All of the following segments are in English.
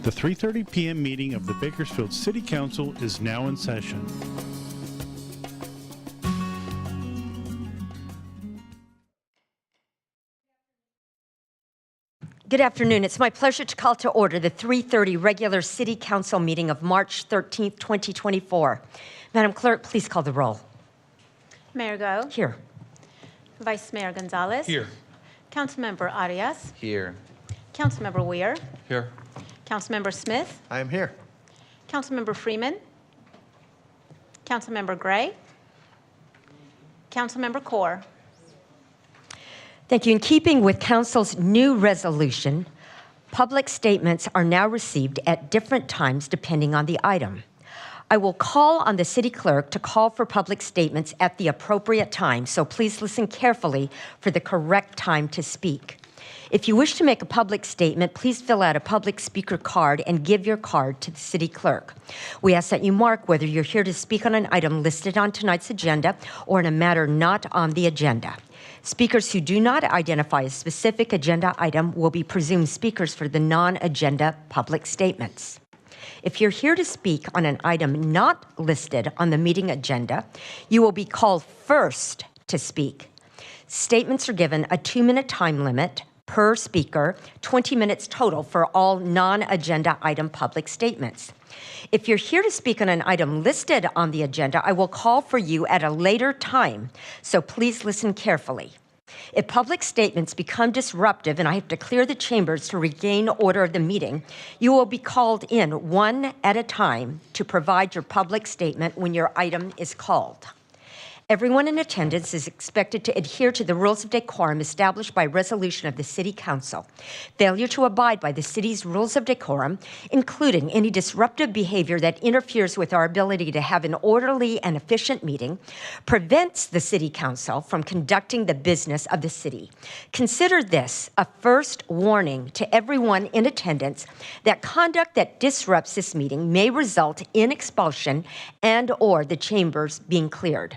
The 3:30 p.m. meeting of the Bakersfield City Council is now in session. Good afternoon. It's my pleasure to call to order the 3:30 regular City Council meeting of March 13th, 2024. Madam Clerk, please call the roll. Mayor Go. Here. Vice Mayor Gonzalez. Here. Councilmember Arias. Here. Councilmember Weir. Here. Councilmember Smith. I am here. Councilmember Freeman. Councilmember Gray. Councilmember Kaur. Thank you. In keeping with Council's new resolution, public statements are now received at different times depending on the item. I will call on the City Clerk to call for public statements at the appropriate time, so please listen carefully for the correct time to speak. If you wish to make a public statement, please fill out a public speaker card and give your card to the City Clerk. We ask that you mark whether you're here to speak on an item listed on tonight's agenda or in a matter not on the agenda. Speakers who do not identify a specific agenda item will be presumed speakers for the non-agenda public statements. If you're here to speak on an item not listed on the meeting agenda, you will be called first to speak. Statements are given a 2-minute time limit per speaker, 20 minutes total for all non-agenda item public statements. If you're here to speak on an item listed on the agenda, I will call for you at a later time, so please listen carefully. If public statements become disruptive and I have to clear the chambers to regain order of the meeting, you will be called in one at a time to provide your public statement when your item is called. Everyone in attendance is expected to adhere to the rules of decorum established by resolution of the City Council. Failure to abide by the city's rules of decorum, including any disruptive behavior that interferes with our ability to have an orderly and efficient meeting, prevents the City Council from conducting the business of the city. Consider this a first warning to everyone in attendance that conduct that disrupts this meeting may result in expulsion and/or the chambers being cleared.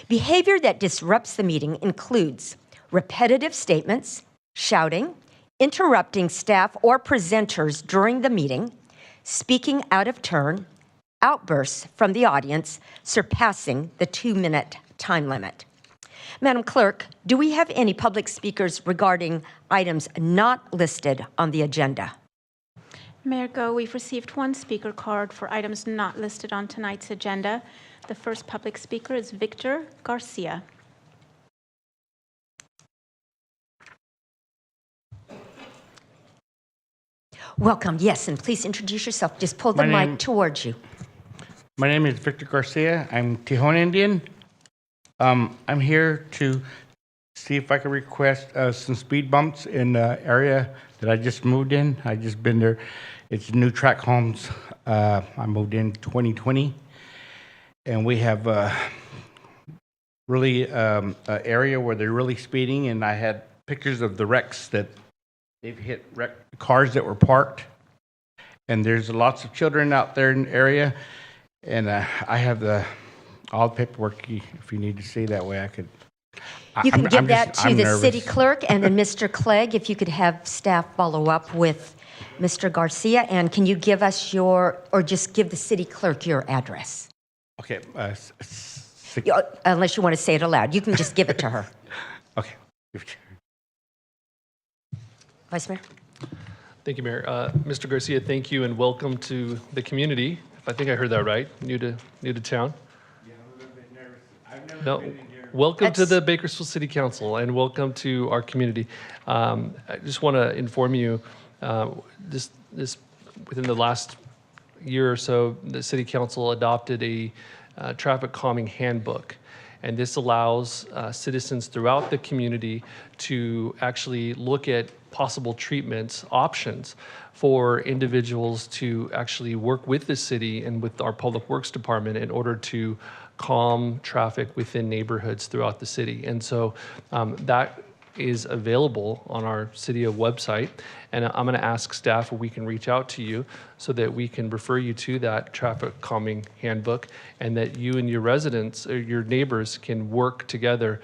Behavior that disrupts the meeting includes repetitive statements, shouting, interrupting staff or presenters during the meeting, speaking out of turn, outbursts from the audience surpassing the 2-minute time limit. Madam Clerk, do we have any public speakers regarding items not listed on the agenda? Mayor Go, we've received one speaker card for items not listed on tonight's agenda. The first public speaker is Victor Garcia. Welcome, yes, and please introduce yourself. Just pull the mic towards you. My name is Victor Garcia. I'm Tijuana Indian. I'm here to see if I can request some speed bumps in the area that I just moved in. I just been there. It's New Track Homes. I moved in 2020. And we have really an area where they're really speeding, and I had pictures of the wrecks that they've hit cars that were parked. And there's lots of children out there in the area, and I have all the paperwork if you need to see that way. I could. You can give that to the City Clerk, and then Mr. Clegg, if you could have staff follow up with Mr. Garcia. And can you give us or just give the City Clerk your address? Okay. Unless you want to say it aloud. You can just give it to her. Okay. Vice Mayor. Thank you, Mayor. Mr. Garcia, thank you and welcome to the community. If I think I heard that right, new to town. Yeah, I'm a little bit nervous. I've never been in here. Welcome to the Bakersfield City Council and welcome to our community. I just want to inform you, this within the last year or so, the City Council adopted a traffic calming handbook. And this allows citizens throughout the community to actually look at possible treatments, options for individuals to actually work with the city and with our Public Works Department in order to calm traffic within neighborhoods throughout the city. And so that is available on our city website. And I'm going to ask staff if we can reach out to you so that we can refer you to that traffic calming handbook, and that you and your residents or your neighbors can work together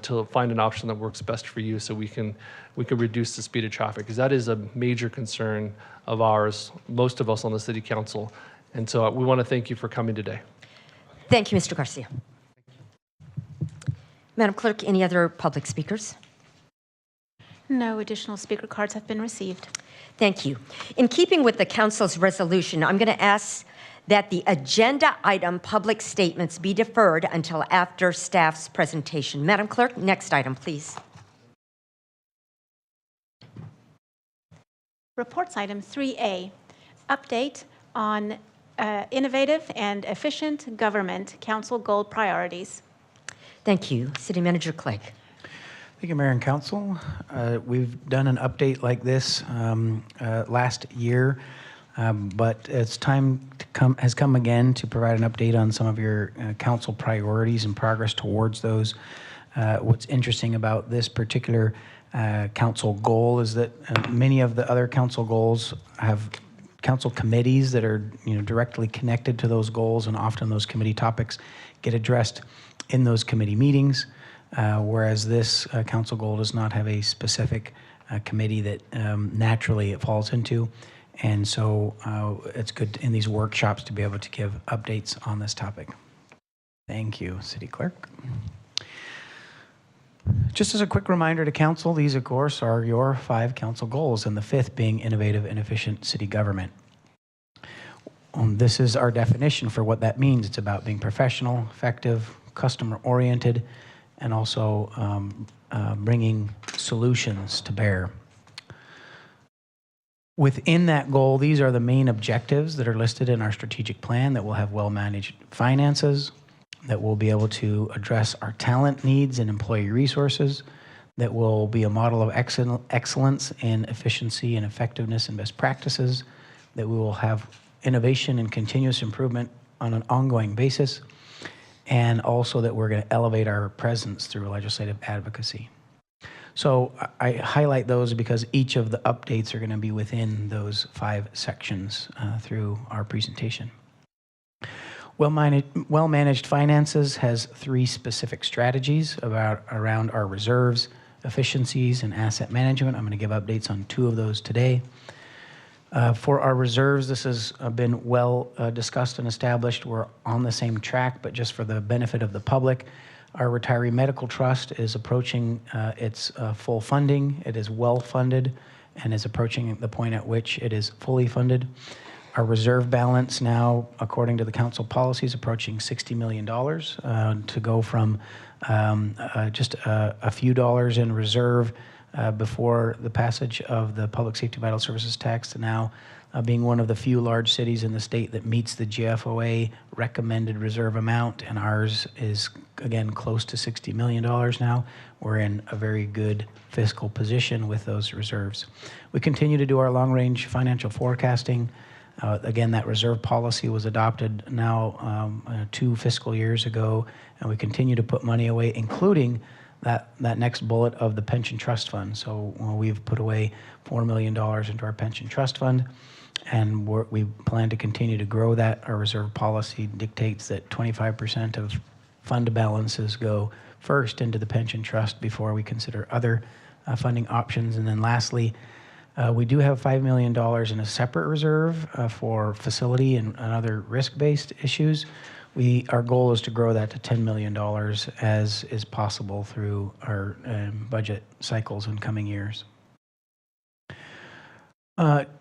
to find an option that works best for you, so we can reduce the speed of traffic, because that is a major concern of ours, most of us on the city council. And so we want to thank you for coming today. Thank you, Mr. Garcia. Madam Clerk, any other public speakers? No additional speaker cards have been received. Thank you. In keeping with the council's resolution, I'm going to ask that the agenda item public statements be deferred until after staff's presentation. Madam Clerk, next item, please. Reports item 3A, update on innovative and efficient government council goal priorities. Thank you. City Manager Clegg. Thank you, Mayor and Council. We've done an update like this last year, but it's time has come again to provide an update on some of your council priorities and progress towards those. What's interesting about this particular council goal is that many of the other council goals have council committees that are directly connected to those goals, and often those committee topics get addressed in those committee meetings. Whereas this council goal does not have a specific committee that naturally it falls into. And so it's good in these workshops to be able to give updates on this topic. Thank you, City Clerk. Just as a quick reminder to council, these of course are your 5 council goals, and the 5th being innovative and efficient city government. This is our definition for what that means. It's about being professional, effective, customer-oriented, and also bringing solutions to bear. Within that goal, these are the main objectives that are listed in our strategic plan that will have well-managed finances, that will be able to address our talent needs and employee resources, that will be a model of excellence in efficiency and effectiveness and best practices, that we will have innovation and continuous improvement on an ongoing basis, and also that we're going to elevate our presence through legislative advocacy. So I highlight those because each of the updates are going to be within those 5 sections through our presentation. Well-managed finances has 3 specific strategies around our reserves, efficiencies, and asset management. I'm going to give updates on 2 of those today. For our reserves, this has been well discussed and established. We're on the same track, but just for the benefit of the public, our retiree medical trust is approaching its full funding. It is well funded and is approaching the point at which it is fully funded. Our reserve balance now, according to the council policy, is approaching $60 million to go from just a few dollars in reserve before the passage of the Public Safety Vital Services tax to now being one of the few large cities in the state that meets the GFOA recommended reserve amount, and ours is, again, close to $60 million now. We're in a very good fiscal position with those reserves. We continue to do our long-range financial forecasting. Again, that reserve policy was adopted now 2 fiscal years ago, and we continue to put money away, including that next bullet of the pension trust fund. So we've put away $4 million into our pension trust fund, and we plan to continue to grow that. Our reserve policy dictates that 25% of fund balances go first into the pension trust before we consider other funding options. And then lastly, we do have $5 million in a separate reserve for facility and other risk-based issues. Our goal is to grow that to $10 million as is possible through our budget cycles in coming years.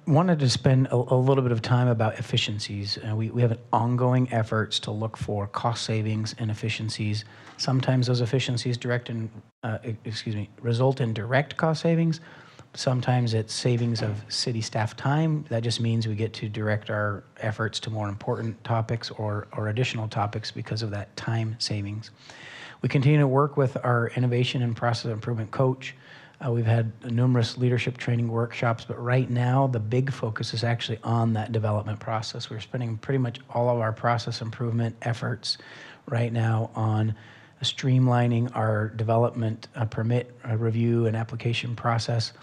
Wanted to spend a little bit of time about efficiencies. We have an ongoing efforts to look for cost savings and efficiencies. Sometimes those efficiencies result in direct cost savings. Sometimes it's savings of city staff time. That just means we get to direct our efforts to more important topics or additional topics because of that time savings. We continue to work with our innovation and process improvement coach. We've had numerous leadership training workshops, but right now the big focus is actually on that development process. We're spending pretty much all of our process improvement efforts right now on streamlining our development permit review and application process.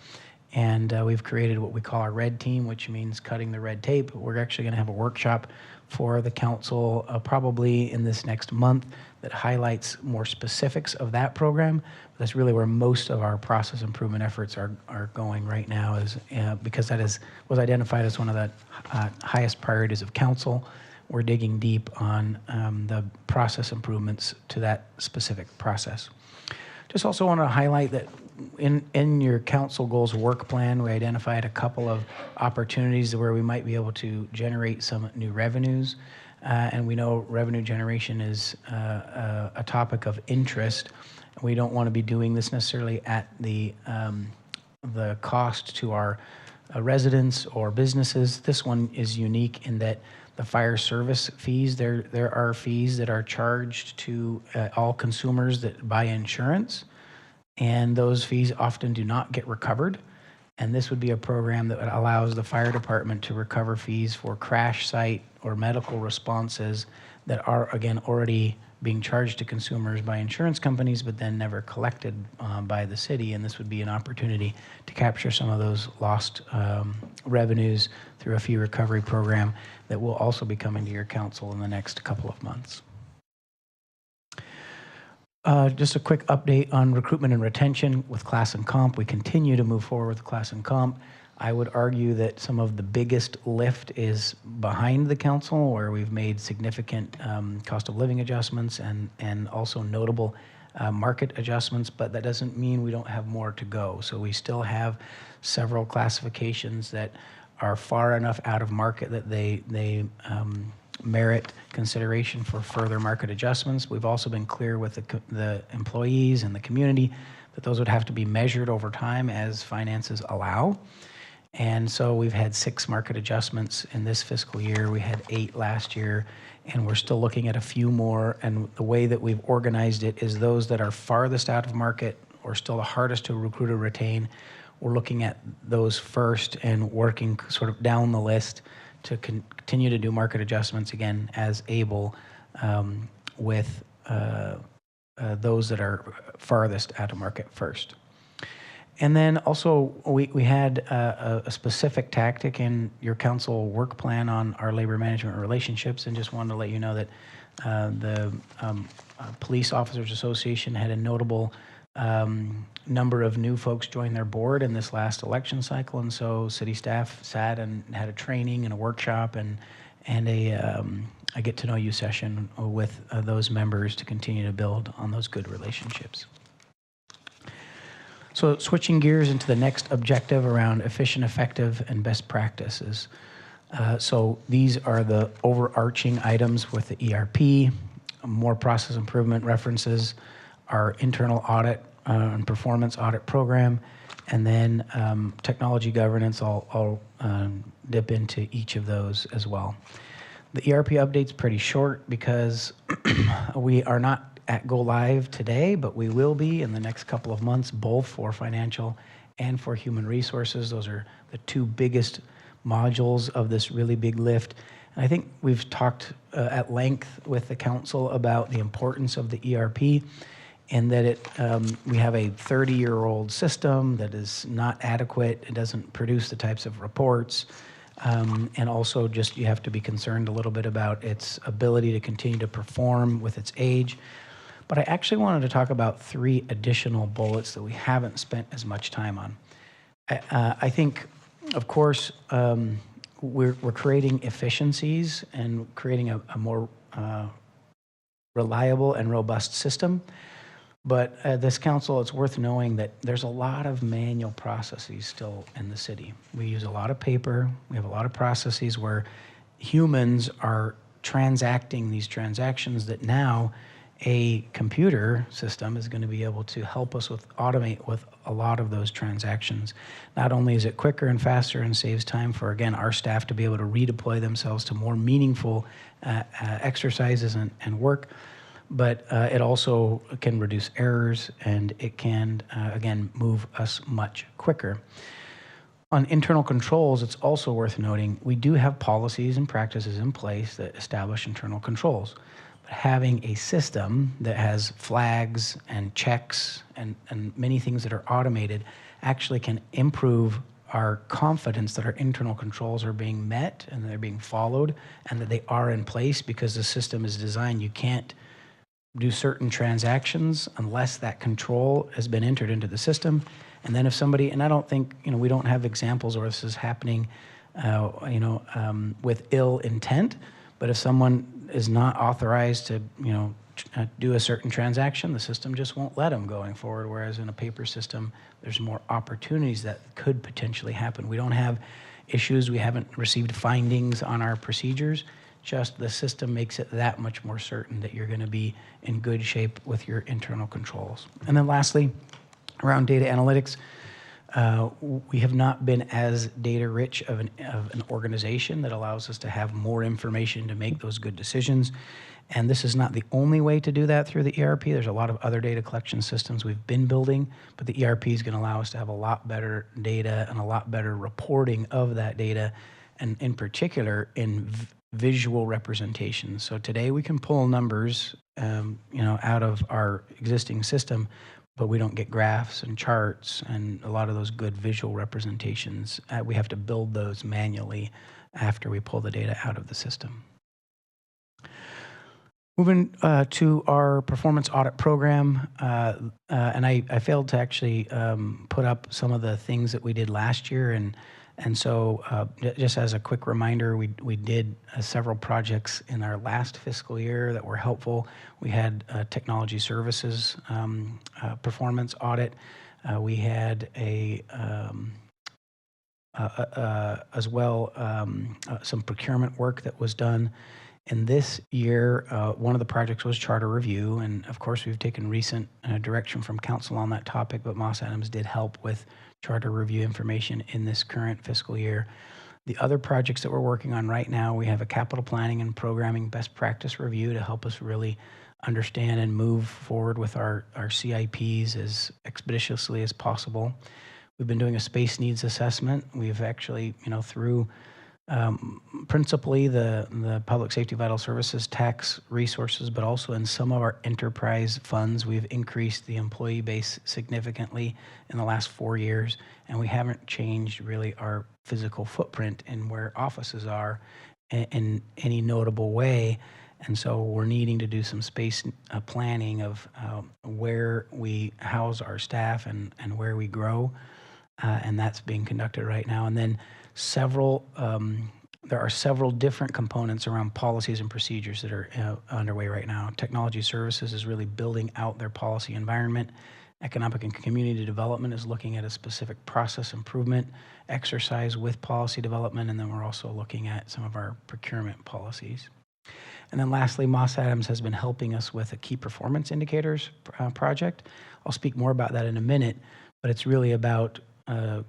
And we've created what we call our red team, which means cutting the red tape. We're actually going to have a workshop for the council probably in this next month that highlights more specifics of that program. That's really where most of our process improvement efforts are going right now, is because that was identified as one of the highest priorities of council. We're digging deep on the process improvements to that specific process. Just also want to highlight that in your council goals work plan, we identified a couple of opportunities where we might be able to generate some new revenues. And we know revenue generation is a topic of interest. We don't want to be doing this necessarily at the cost to our residents or businesses. This one is unique in that the fire service fees, there are fees that are charged to all consumers that buy insurance, and those fees often do not get recovered. And this would be a program that allows the fire department to recover fees for crash site or medical responses that are, again, already being charged to consumers by insurance companies, but then never collected by the city. And this would be an opportunity to capture some of those lost revenues through a fee recovery program that will also be coming to your council in the next couple of months. Just a quick update on recruitment and retention with class and comp. We continue to move forward with class and comp. I would argue that some of the biggest lift is behind the council, where we've made significant cost of living adjustments and also notable market adjustments, but that doesn't mean we don't have more to go. So we still have several classifications that are far enough out of market that they merit consideration for further market adjustments. We've also been clear with the employees and the community that those would have to be measured over time as finances allow. And so we've had 6 market adjustments in this fiscal year. We had 8 last year, and we're still looking at a few more. And the way that we've organized it is those that are farthest out of market or still the hardest to recruit or retain, we're looking at those first and working sort of down the list to continue to do market adjustments again as able with those that are farthest out of market first. And then also we had a specific tactic in your council work plan on our labor management relationships, and just wanted to let you know that the Police Officers Association had a notable number of new folks join their board in this last election cycle, and so city staff sat and had a training and a workshop and a get-to-know-you session with those members to continue to build on those good relationships. So switching gears into the next objective around efficient, effective, and best practices. So these are the overarching items with the ERP, more process improvement references, our internal audit and performance audit program, and then technology governance. I'll dip into each of those as well. The ERP update's pretty short because we are not at go live today, but we will be in the next couple of months, both for financial and for human resources. Those are the 2 biggest modules of this really big lift. And I think we've talked at length with the council about the importance of the ERP, and that we have a 30-year-old system that is not adequate. It doesn't produce the types of reports. And also just you have to be concerned a little bit about its ability to continue to perform with its age. But I actually wanted to talk about 3 additional bullets that we haven't spent as much time on. I think, of course, we're creating efficiencies and creating a more reliable and robust system. But this council, it's worth knowing that there's a lot of manual processes still in the city. We use a lot of paper. We have a lot of processes where humans are transacting these transactions that now a computer system is going to be able to help us automate with a lot of those transactions. Not only is it quicker and faster and saves time for, again, our staff to be able to redeploy themselves to more meaningful exercises and work, but it also can reduce errors, and it can, again, move us much quicker. On internal controls, it's also worth noting, we do have policies and practices in place that establish internal controls. But having a system that has flags and checks and many things that are automated actually can improve our confidence that our internal controls are being met and they're being followed and that they are in place, because the system is designed. You can't do certain transactions unless that control has been entered into the system. And then if somebody, and I don't think, we don't have examples where this is happening, with ill intent, but if someone is not authorized to, do a certain transaction, the system just won't let them going forward. Whereas in a paper system, there's more opportunities that could potentially happen. We don't have issues. We haven't received findings on our procedures. Just the system makes it that much more certain that you're going to be in good shape with your internal controls. And then lastly, around data analytics, we have not been as data rich of an organization that allows us to have more information to make those good decisions. And this is not the only way to do that through the ERP. There's a lot of other data collection systems we've been building, but the ERP is going to allow us to have a lot better data and a lot better reporting of that data, and in particular in visual representations. So today we can pull numbers, out of our existing system, but we don't get graphs and charts and a lot of those good visual representations. We have to build those manually after we pull the data out of the system. Moving to our performance audit program, and I failed to actually put up some of the things that we did last year, and so just as a quick reminder, we did several projects in our last fiscal year that were helpful. We had technology services performance audit. We had as well some procurement work that was done. In this year, one of the projects was charter review, and of course we've taken recent direction from council on that topic, but Moss Adams did help with charter review information in this current fiscal year. The other projects that we're working on right now, we have a capital planning and programming best practice review to help us really understand and move forward with our CIPs as expeditiously as possible. We've been doing a space needs assessment. We've actually, through principally the Public Safety Vital Services tax resources, but also in some of our enterprise funds, we've increased the employee base significantly in the last 4 years, and we haven't changed really our physical footprint in where offices are in any notable way. And so we're needing to do some space planning of where we house our staff and where we grow, and that's being conducted right now. And then there are several different components around policies and procedures that are underway right now. Technology Services is really building out their policy environment. Economic and Community Development is looking at a specific process improvement exercise with policy development, and then we're also looking at some of our procurement policies. And then lastly, Moss Adams has been helping us with a key performance indicators project. I'll speak more about that in a minute, but it's really about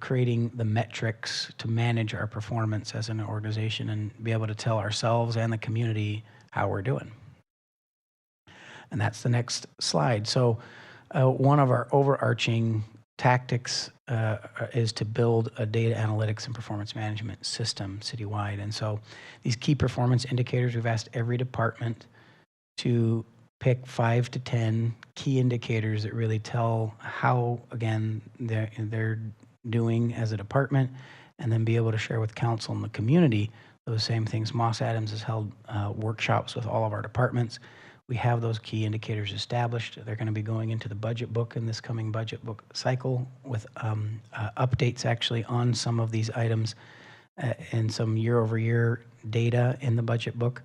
creating the metrics to manage our performance as an organization and be able to tell ourselves and the community how we're doing. And that's the next slide. So one of our overarching tactics is to build a data analytics and performance management system citywide. And so these key performance indicators, we've asked every department to pick 5 to 10 key indicators that really tell how, again, they're doing as a department, and then be able to share with council and the community those same things. Moss Adams has held workshops with all of our departments. We have those key indicators established. They're going to be going into the budget book in this coming budget book cycle with updates actually on some of these items and some year-over-year data in the budget book.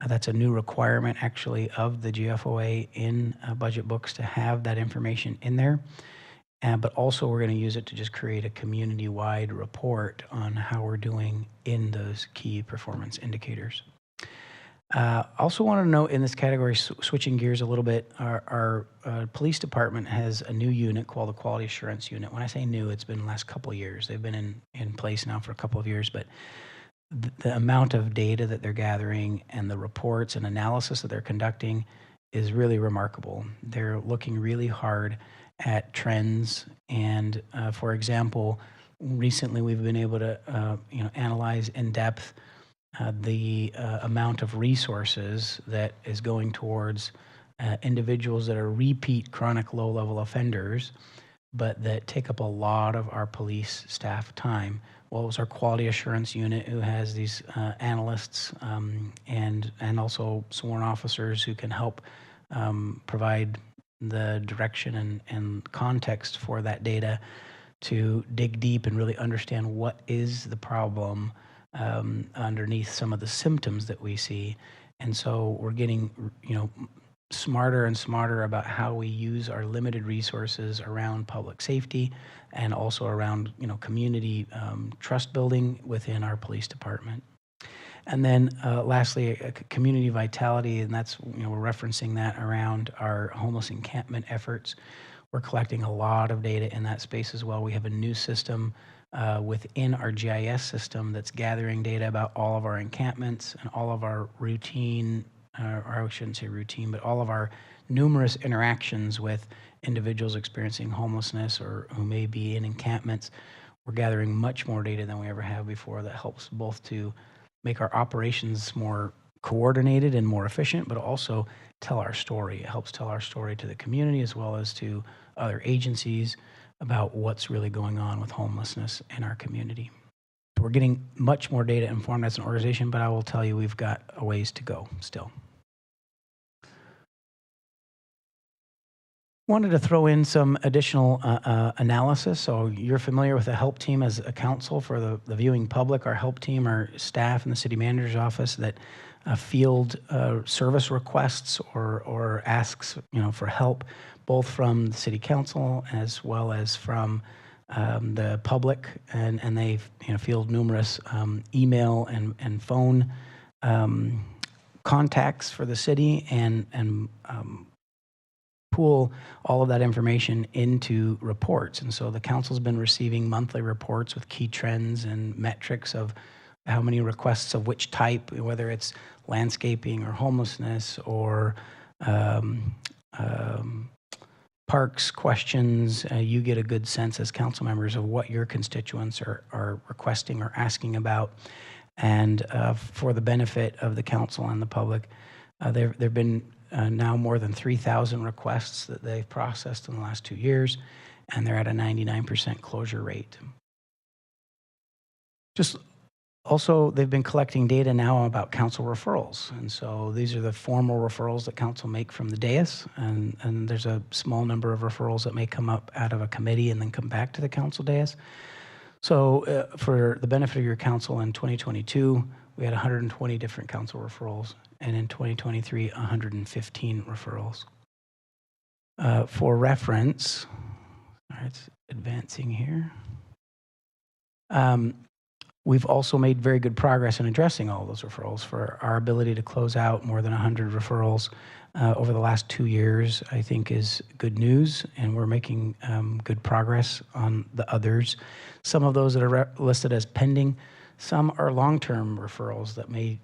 That's a new requirement actually of the GFOA in budget books to have that information in there. But also we're going to use it to just create a community-wide report on how we're doing in those key performance indicators. Also want to note in this category, switching gears a little bit, our police department has a new unit called the Quality Assurance Unit. When I say new, it's been the last couple of years. They've been in place now for a couple of years, but the amount of data that they're gathering and the reports and analysis that they're conducting is really remarkable. They're looking really hard at trends, and for example, recently we've been able to analyze in depth the amount of resources that is going towards individuals that are repeat chronic low-level offenders, but that take up a lot of our police staff time. Well, it was our quality assurance unit who has these analysts and also sworn officers who can help provide the direction and context for that data to dig deep and really understand what is the problem underneath some of the symptoms that we see. And so we're getting, smarter and smarter about how we use our limited resources around public safety and also around, community trust building within our police department. And then lastly, community vitality, and that's, we're referencing that around our homeless encampment efforts. We're collecting a lot of data in that space as well. We have a new system within our GIS system that's gathering data about all of our encampments and all of our routine, or I shouldn't say routine, but all of our numerous interactions with individuals experiencing homelessness or who may be in encampments. We're gathering much more data than we ever have before that helps both to make our operations more coordinated and more efficient, but also tell our story. It helps tell our story to the community as well as to other agencies about what's really going on with homelessness in our community. We're getting much more data informed as an organization, but I will tell you we've got a ways to go still. Wanted to throw in some additional analysis. So you're familiar with the help team as a council for the viewing public. Our help team are staff in the city manager's office that field service requests or asks for help, both from the city council as well as from the public, and they field numerous email and phone contacts for the city and pool all of that information into reports. And so the council's been receiving monthly reports with key trends and metrics of how many requests of which type, whether it's landscaping or homelessness or parks questions. You get a good sense as council members of what your constituents are requesting or asking about. And for the benefit of the council and the public, there have been now more than 3,000 requests that they've processed in the last 2 years, and they're at a 99% closure rate. Just also, they've been collecting data now about council referrals. And so these are the formal referrals that council make from the dais, and there's a small number of referrals that may come up out of a committee and then come back to the council dais. So for the benefit of your council, in 2022, we had 120 different council referrals, and in 2023, 115 referrals. For reference, all right, it's advancing here. We've also made very good progress in addressing all of those referrals. For our ability to close out more than 100 referrals over the last 2 years, I think is good news, and we're making good progress on the others. Some of those that are listed as pending, some are long-term referrals that may,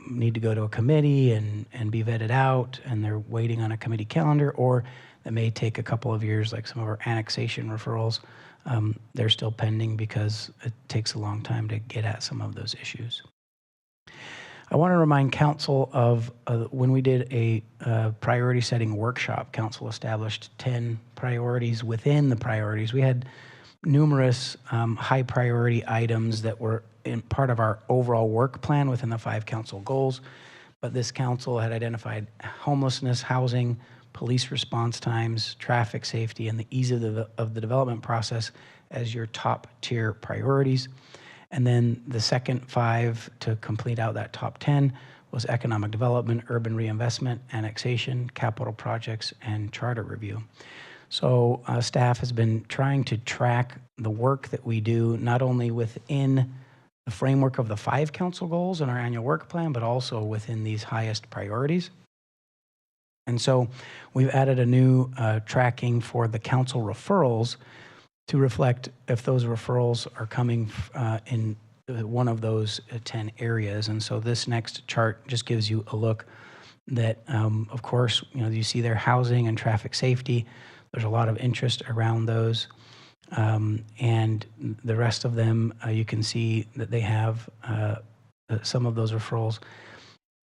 need to go to a committee and be vetted out, and they're waiting on a committee calendar, or that may take a couple of years, like some of our annexation referrals. They're still pending because it takes a long time to get at some of those issues. I want to remind council of when we did a priority setting workshop, council established 10 priorities within the priorities. We had numerous high priority items that were in part of our overall work plan within the 5 council goals, but this council had identified homelessness, housing, police response times, traffic safety, and the ease of the development process as your top tier priorities. And then the second 5 to complete out that top 10 was economic development, urban reinvestment, annexation, capital projects, and charter review. So staff has been trying to track the work that we do, not only within the framework of the 5 council goals in our annual work plan, but also within these highest priorities. And so we've added a new tracking for the council referrals to reflect if those referrals are coming in one of those 10 areas. And so this next chart just gives you a look that, of course, you see their housing and traffic safety. There's a lot of interest around those. And the rest of them, you can see that they have some of those referrals.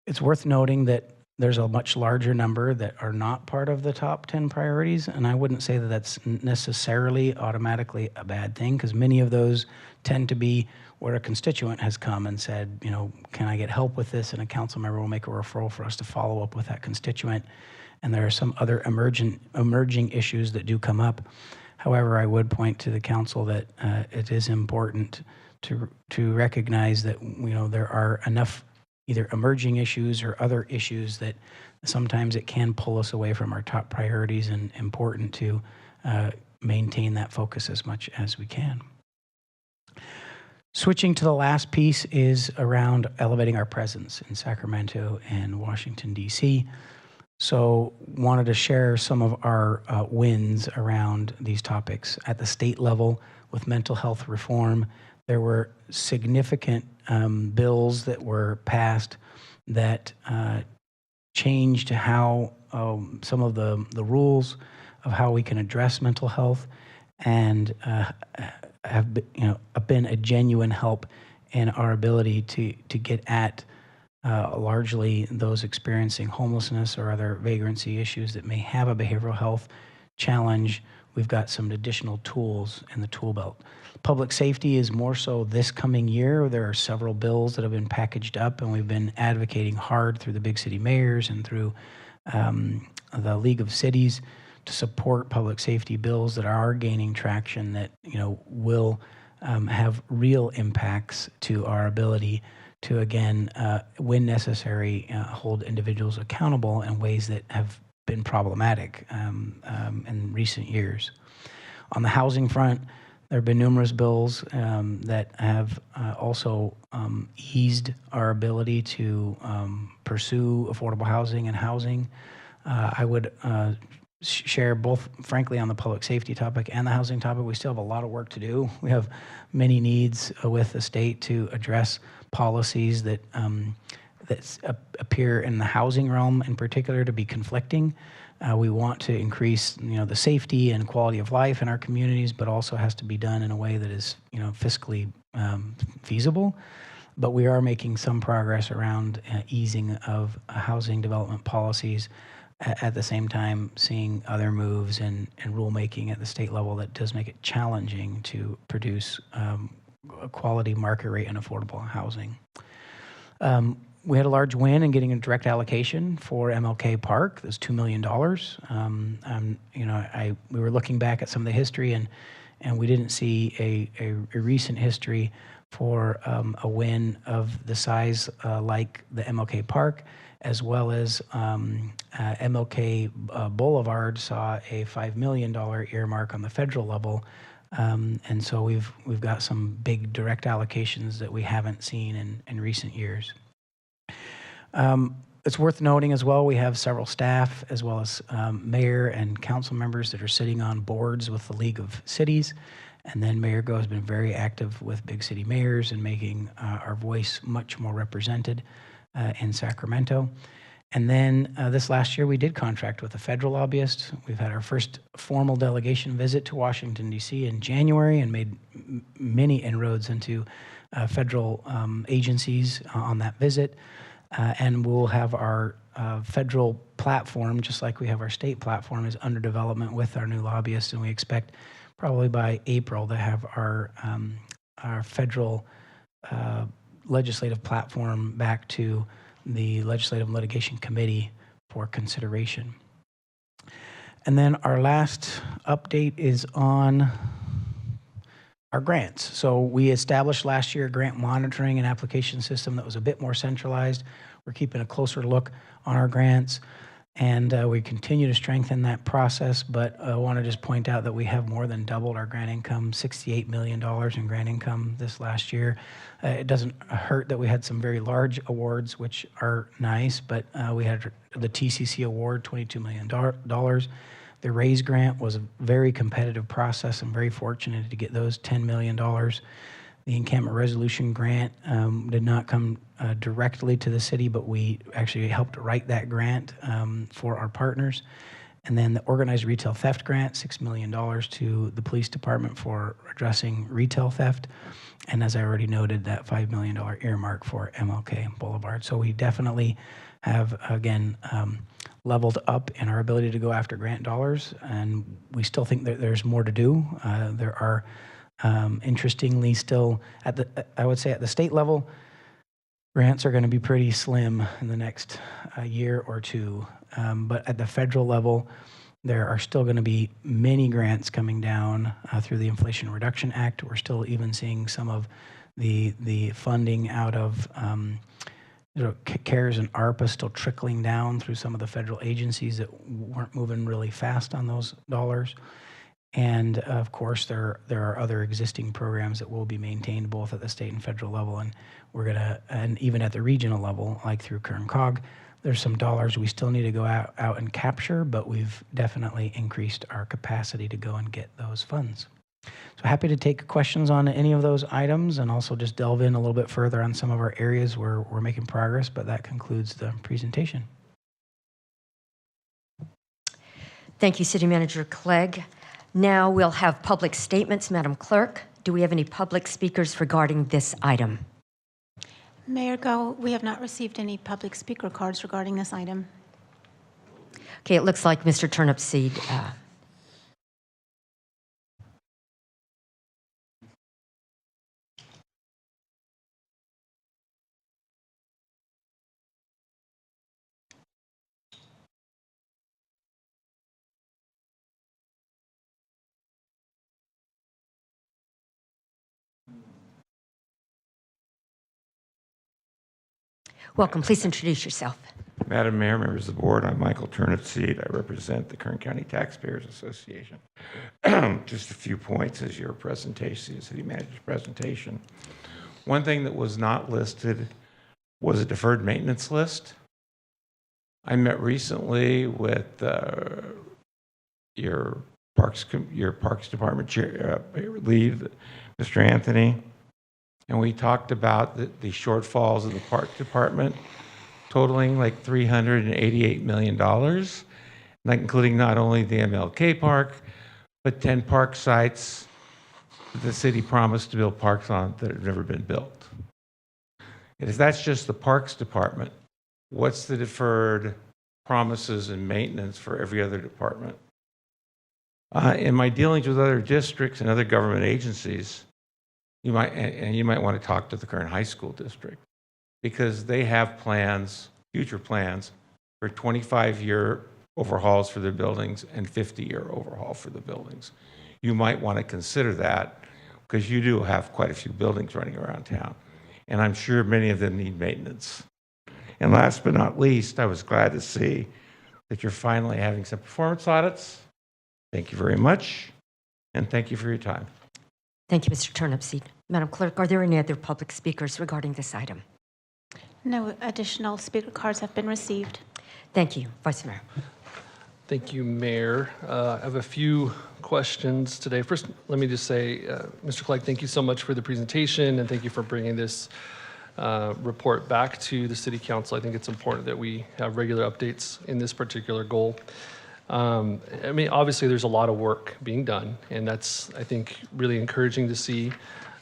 It's worth noting that there's a much larger number that are not part of the top 10 priorities, and I wouldn't say that that's necessarily automatically a bad thing, because many of those tend to be where a constituent has come and said, can I get help with this? And a council member will make a referral for us to follow up with that constituent. And there are some other emerging issues that do come up. However, I would point to the council that it is important to recognize that there are enough either emerging issues or other issues that sometimes it can pull us away from our top priorities, and important to maintain that focus as much as we can. Switching to the last piece is around elevating our presence in Sacramento and Washington, D.C. So wanted to share some of our wins around these topics. At the state level, with mental health reform, there were significant bills that were passed that changed how some of the rules of how we can address mental health, and have been a genuine help in our ability to get at largely those experiencing homelessness or other vagrancy issues that may have a behavioral health challenge. We've got some additional tools in the tool belt. Public safety is more so this coming year. There are several bills that have been packaged up, and we've been advocating hard through the big city mayors and through the League of Cities to support public safety bills that are gaining traction, that will have real impacts to our ability to, again, when necessary, hold individuals accountable in ways that have been problematic in recent years. On the housing front, there have been numerous bills that have also eased our ability to pursue affordable housing and housing. I would share both, frankly, on the public safety topic and the housing topic. We still have a lot of work to do. We have many needs with the state to address policies that appear in the housing realm in particular to be conflicting. We want to increase, the safety and quality of life in our communities, but also has to be done in a way that is, fiscally feasible. But we are making some progress around easing of housing development policies. At the same time, seeing other moves and rulemaking at the state level that does make it challenging to produce a quality market rate and affordable housing. We had a large win in getting a direct allocation for MLK Park. That's $2 million. We were looking back at some of the history, and we didn't see a recent history for a win of the size like the MLK Park, as well as MLK Boulevard saw a $5 million earmark on the federal level. And so we've got some big direct allocations that we haven't seen in recent years. It's worth noting as well, we have several staff as well as mayor and council members that are sitting on boards with the League of Cities. And then Mayor Go has been very active with big city mayors and making our voice much more represented in Sacramento. And then this last year, we did contract with a federal lobbyist. We've had our first formal delegation visit to Washington, D.C. in January, and made many inroads into federal agencies on that visit. And we'll have our federal platform, just like we have our state platform, is under development with our new lobbyist, and we expect probably by April to have our federal legislative platform back to the Legislative Litigation Committee for consideration. And then our last update is on our grants. So we established last year a grant monitoring and application system that was a bit more centralized. We're keeping a closer look on our grants, and we continue to strengthen that process, but I want to just point out that we have more than doubled our grant income, $68 million in grant income this last year. It doesn't hurt that we had some very large awards, which are nice, but we had the TCC award, $22 million. The RAISE grant was a very competitive process. I'm very fortunate to get those $10 million. The encampment resolution grant did not come directly to the city, but we actually helped write that grant for our partners. And then the organized retail theft grant, $6 million to the police department for addressing retail theft. And as I already noted, that $5 million earmark for MLK Boulevard. So we definitely have, again, leveled up in our ability to go after grant dollars, and we still think that there's more to do. There are, interestingly, still at the, I would say at the state level, grants are going to be pretty slim in the next year or two. But at the federal level, there are still going to be many grants coming down through the Inflation Reduction Act. We're still even seeing some of the funding out of CARES and ARPA still trickling down through some of the federal agencies that weren't moving really fast on those dollars. And of course, there are other existing programs that will be maintained both at the state and federal level, and we're gonna, and even at the regional level, like through Kern Cog, there's some dollars we still need to go out and capture, but we've definitely increased our capacity to go and get those funds. So happy to take questions on any of those items and also just delve in a little bit further on some of our areas where we're making progress, but that concludes the presentation. Thank you, City Manager Clegg. Now we'll have public statements. Madam Clerk, do we have any public speakers regarding this item? Mayor Go, we have not received any public speaker cards regarding this item. Okay, it looks like Mr. Turnipseed. Welcome. Please introduce yourself. Madam Mayor, members of the board, I'm Michael Turnipseed. I represent the Kern County Taxpayers Association. Just a few points as your presentation, city manager's presentation. One thing that was not listed was a deferred maintenance list. I met recently with your Parks Department chair, lead, Mr. Anthony, and we talked about the shortfalls of the Park Department totaling like $388 million, like including not only the MLK Park, but 10 park sites that the city promised to build parks on that have never been built. And if that's just the Parks Department, what's the deferred promises and maintenance for every other department? In my dealings with other districts and other government agencies, you might want to talk to the Kern High School District, because they have plans, future plans, for 25-year overhauls for their buildings and 50-year overhaul for the buildings. You might want to consider that, because you do have quite a few buildings running around town, and I'm sure many of them need maintenance. And last but not least, I was glad to see that you're finally having some performance audits. Thank you very much, and thank you for your time. Thank you, Mr. Turnipseed. Madam Clerk, are there any other public speakers regarding this item? No additional speaker cards have been received. Thank you, Vice Mayor. Thank you, Mayor. I have a few questions today. First, let me just say, Mr. Clegg, thank you so much for the presentation, and thank you for bringing this report back to the City Council. I think it's important that we have regular updates in this particular goal. I mean, obviously, there's a lot of work being done, and that's, I think, really encouraging to see.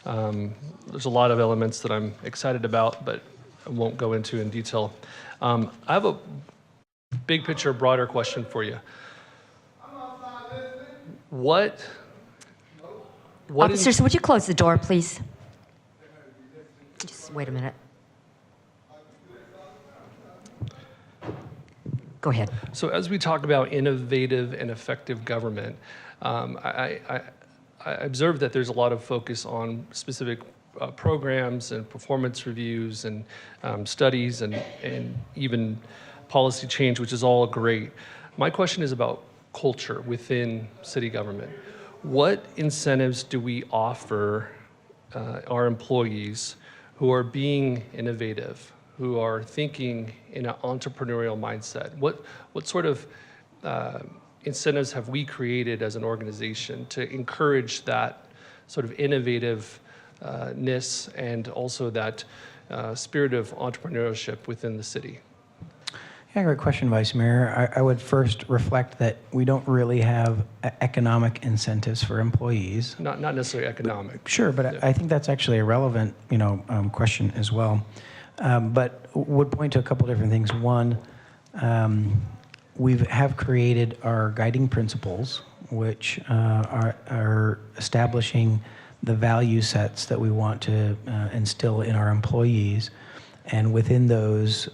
There's a lot of elements that I'm excited about, but I won't go into in detail. I have a big picture, broader question for you. What Officers, would you close the door, please? Just wait a minute. Go ahead. So as we talk about innovative and effective government, I observe that there's a lot of focus on specific programs and performance reviews and studies and even policy change, which is all great. My question is about culture within city government. What incentives do we offer our employees who are being innovative, who are thinking in an entrepreneurial mindset? What sort of incentives have we created as an organization to encourage that sort of innovative and also that spirit of entrepreneurship within the city? Yeah, great question, Vice Mayor. I would first reflect that we don't really have economic incentives for employees. Not necessarily economic. Sure, but I think that's actually a relevant, question as well. But would point to a couple different things. One, we have created our guiding principles, which are establishing the value sets that we want to instill in our employees. And within those,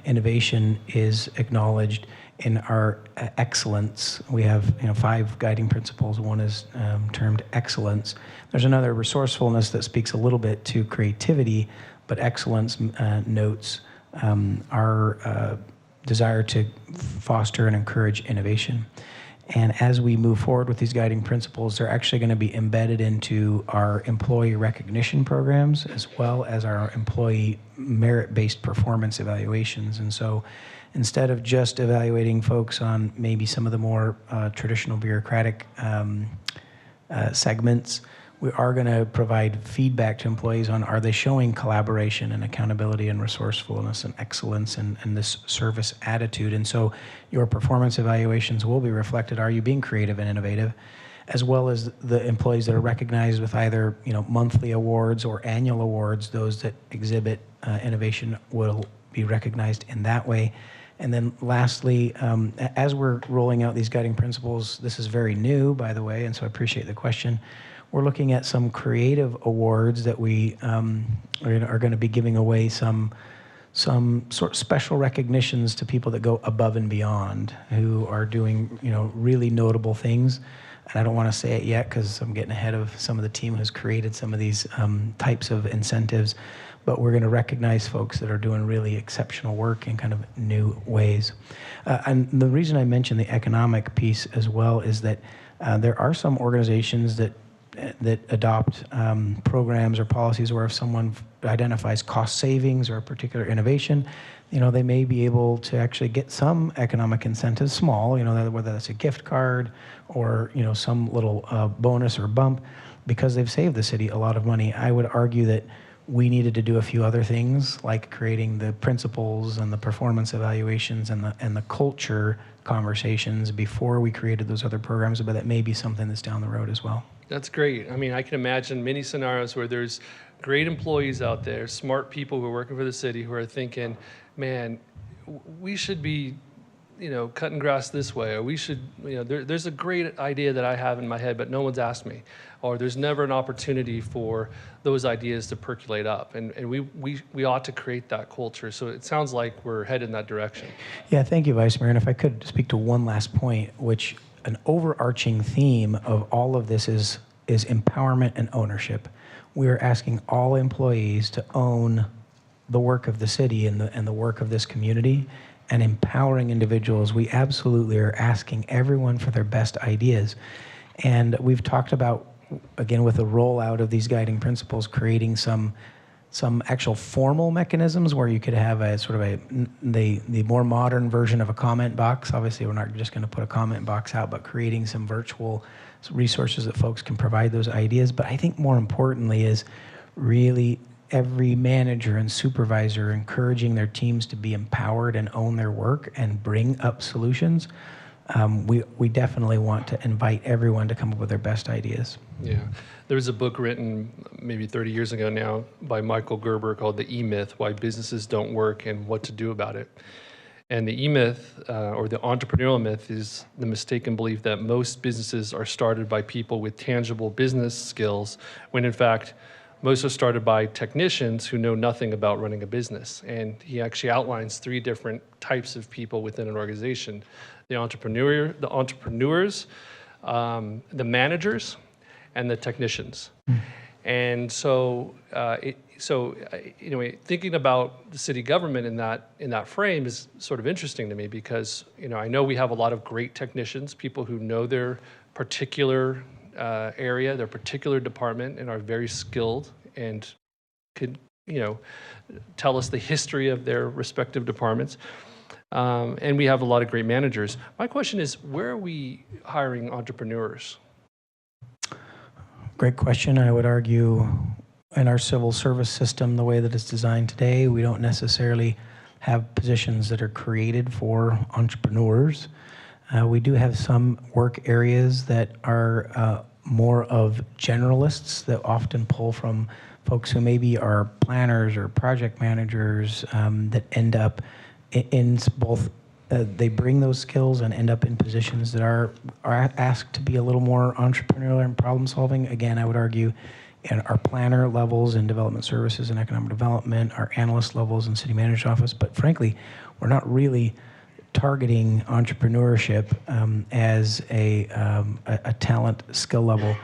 innovation is acknowledged in our excellence. We have 5 guiding principles. One is termed excellence. There's another, resourcefulness, that speaks a little bit to creativity, but excellence notes our desire to foster and encourage innovation. And as we move forward with these guiding principles, they're actually going to be embedded into our employee recognition programs as well as our employee merit-based performance evaluations. And so instead of just evaluating folks on maybe some of the more traditional bureaucratic segments, we are going to provide feedback to employees on, are they showing collaboration and accountability and resourcefulness and excellence and this service attitude. And so your performance evaluations will be reflected. Are you being creative and innovative? As well as the employees that are recognized with either monthly awards or annual awards. Those that exhibit innovation will be recognized in that way. And then lastly, as we're rolling out these guiding principles, this is very new, by the way, and so I appreciate the question. We're looking at some creative awards that we are going to be giving away some sort of special recognitions to people that go above and beyond, who are doing really notable things. And I don't want to say it yet because I'm getting ahead of some of the team who's created some of these types of incentives. But we're going to recognize folks that are doing really exceptional work in kind of new ways. And the reason I mentioned the economic piece as well is that there are some organizations that adopt programs or policies where if someone identifies cost savings or a particular innovation, they may be able to actually get some economic incentives, small, whether that's a gift card or, some little bonus or bump, because they've saved the city a lot of money. I would argue that we needed to do a few other things, like creating the principles and the performance evaluations and the culture conversations before we created those other programs, but that may be something that's down the road as well. That's great. I mean, I can imagine many scenarios where there's great employees out there, smart people who are working for the city who are thinking, man, we should be, cutting grass this way, or we should, there's a great idea that I have in my head, but no one's asked me, or there's never an opportunity for those ideas to percolate up. And we ought to create that culture. So it sounds like we're headed in that direction. Yeah, thank you, Vice Mayor. And if I could speak to one last point, which an overarching theme of all of this is empowerment and ownership. We are asking all employees to own the work of the city and the work of this community, and empowering individuals. We absolutely are asking everyone for their best ideas. And we've talked about, again, with the rollout of these guiding principles, creating some actual formal mechanisms where you could have a sort of the more modern version of a comment box. Obviously, we're not just going to put a comment box out, but creating some virtual resources that folks can provide those ideas. But I think more importantly is really every manager and supervisor encouraging their teams to be empowered and own their work and bring up solutions. We definitely want to invite everyone to come up with their best ideas. Yeah. There was a book written maybe 30 years ago now by Michael Gerber called The E-Myth, Why Businesses Don't Work and What to Do About It. And the E-Myth, or the entrepreneurial myth, is the mistaken belief that most businesses are started by people with tangible business skills, when in fact, most are started by technicians who know nothing about running a business. And he actually outlines 3 different types of people within an organization: the entrepreneurs, the managers, and the technicians. And so, thinking about the city government in that frame is sort of interesting to me, because I know we have a lot of great technicians, people who know their particular area, their particular department, and are very skilled and could tell us the history of their respective departments. And we have a lot of great managers. My question is, where are we hiring entrepreneurs? Great question. I would argue in our civil service system, the way that it's designed today, we don't necessarily have positions that are created for entrepreneurs. We do have some work areas that are more of generalists that often pull from folks who maybe are planners or project managers that end up in both. They bring those skills and end up in positions that are asked to be a little more entrepreneurial and problem solving. Again, I would argue in our planner levels in development services and economic development, our analyst levels in city manager's office, but frankly, we're not really targeting entrepreneurship as a talent skill level.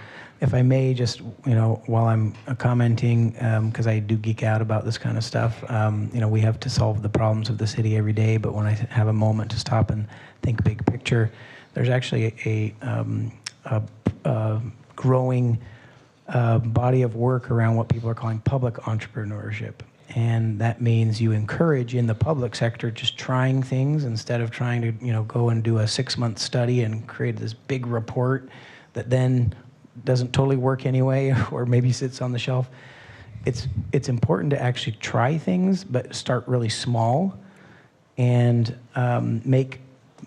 If I may just, while I'm commenting, because I do geek out about this kind of stuff, we have to solve the problems of the city every day, but when I have a moment to stop and think big picture, there's actually a growing body of work around what people are calling public entrepreneurship. And that means you encourage in the public sector just trying things instead of trying to, go and do a 6-month study and create this big report that then doesn't totally work anyway, or maybe sits on the shelf. It's important to actually try things, but start really small and make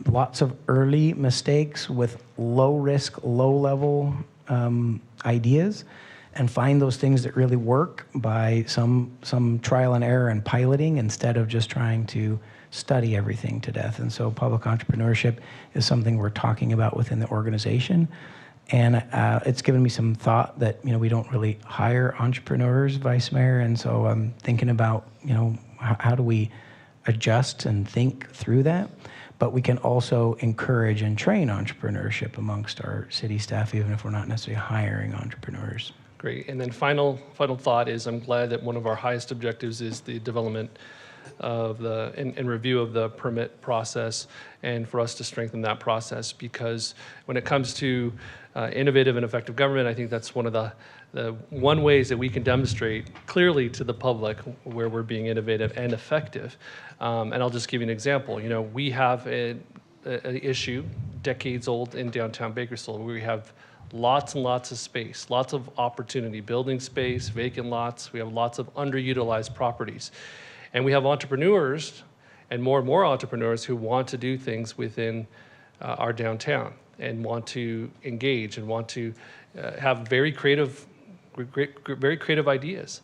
lots of early mistakes with low risk, low level ideas, and find those things that really work by some trial and error and piloting instead of just trying to study everything to death. And so public entrepreneurship is something we're talking about within the organization. And it's given me some thought that, we don't really hire entrepreneurs, Vice Mayor. And so I'm thinking about, how do we adjust and think through that? But we can also encourage and train entrepreneurship amongst our city staff, even if we're not necessarily hiring entrepreneurs. Great. And then final thought is I'm glad that one of our highest objectives is the development of and review of the permit process, and for us to strengthen that process, because when it comes to innovative and effective government, I think that's one of the one ways that we can demonstrate clearly to the public where we're being innovative and effective. And I'll just give you an example. We have an issue decades old in downtown Bakersfield where we have lots and lots of space, lots of opportunity, building space, vacant lots. We have lots of underutilized properties. And we have entrepreneurs and more entrepreneurs who want to do things within our downtown and want to engage and want to have very creative ideas.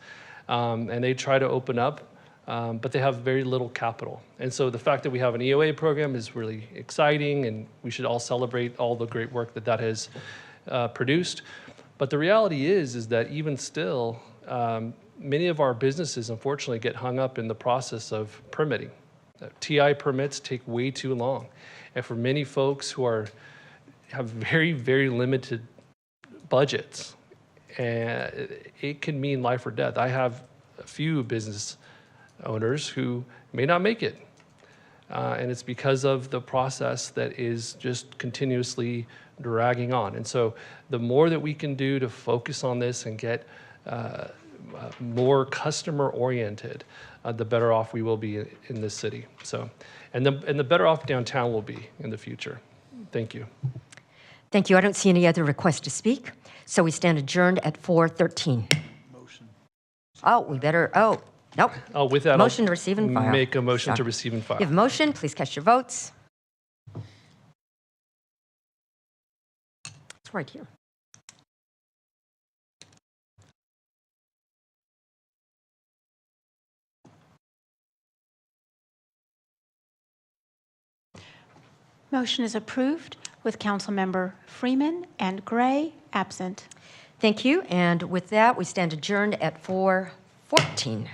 And they try to open up, but they have very little capital. And so the fact that we have an EOA program is really exciting, and we should all celebrate all the great work that has produced. But the reality is that even still, many of our businesses unfortunately get hung up in the process of permitting. TI permits take way too long. And for many folks who have very, very limited budgets, it can mean life or death. I have a few business owners who may not make it. And it's because of the process that is just continuously dragging on. And so the more that we can do to focus on this and get more customer oriented, the better off we will be in this city. So, and the better off downtown will be in the future. Thank you. Thank you. I don't see any other requests to speak, so we stand adjourned at 4:13. Motion. Nope. Oh, with that, motion to receive and file. Make a motion to receive and file. You have a motion. Please cast your votes. It's right here. Motion is approved with Councilmember Freeman and Gray absent. Thank you. And with that, we stand adjourned at 4:14.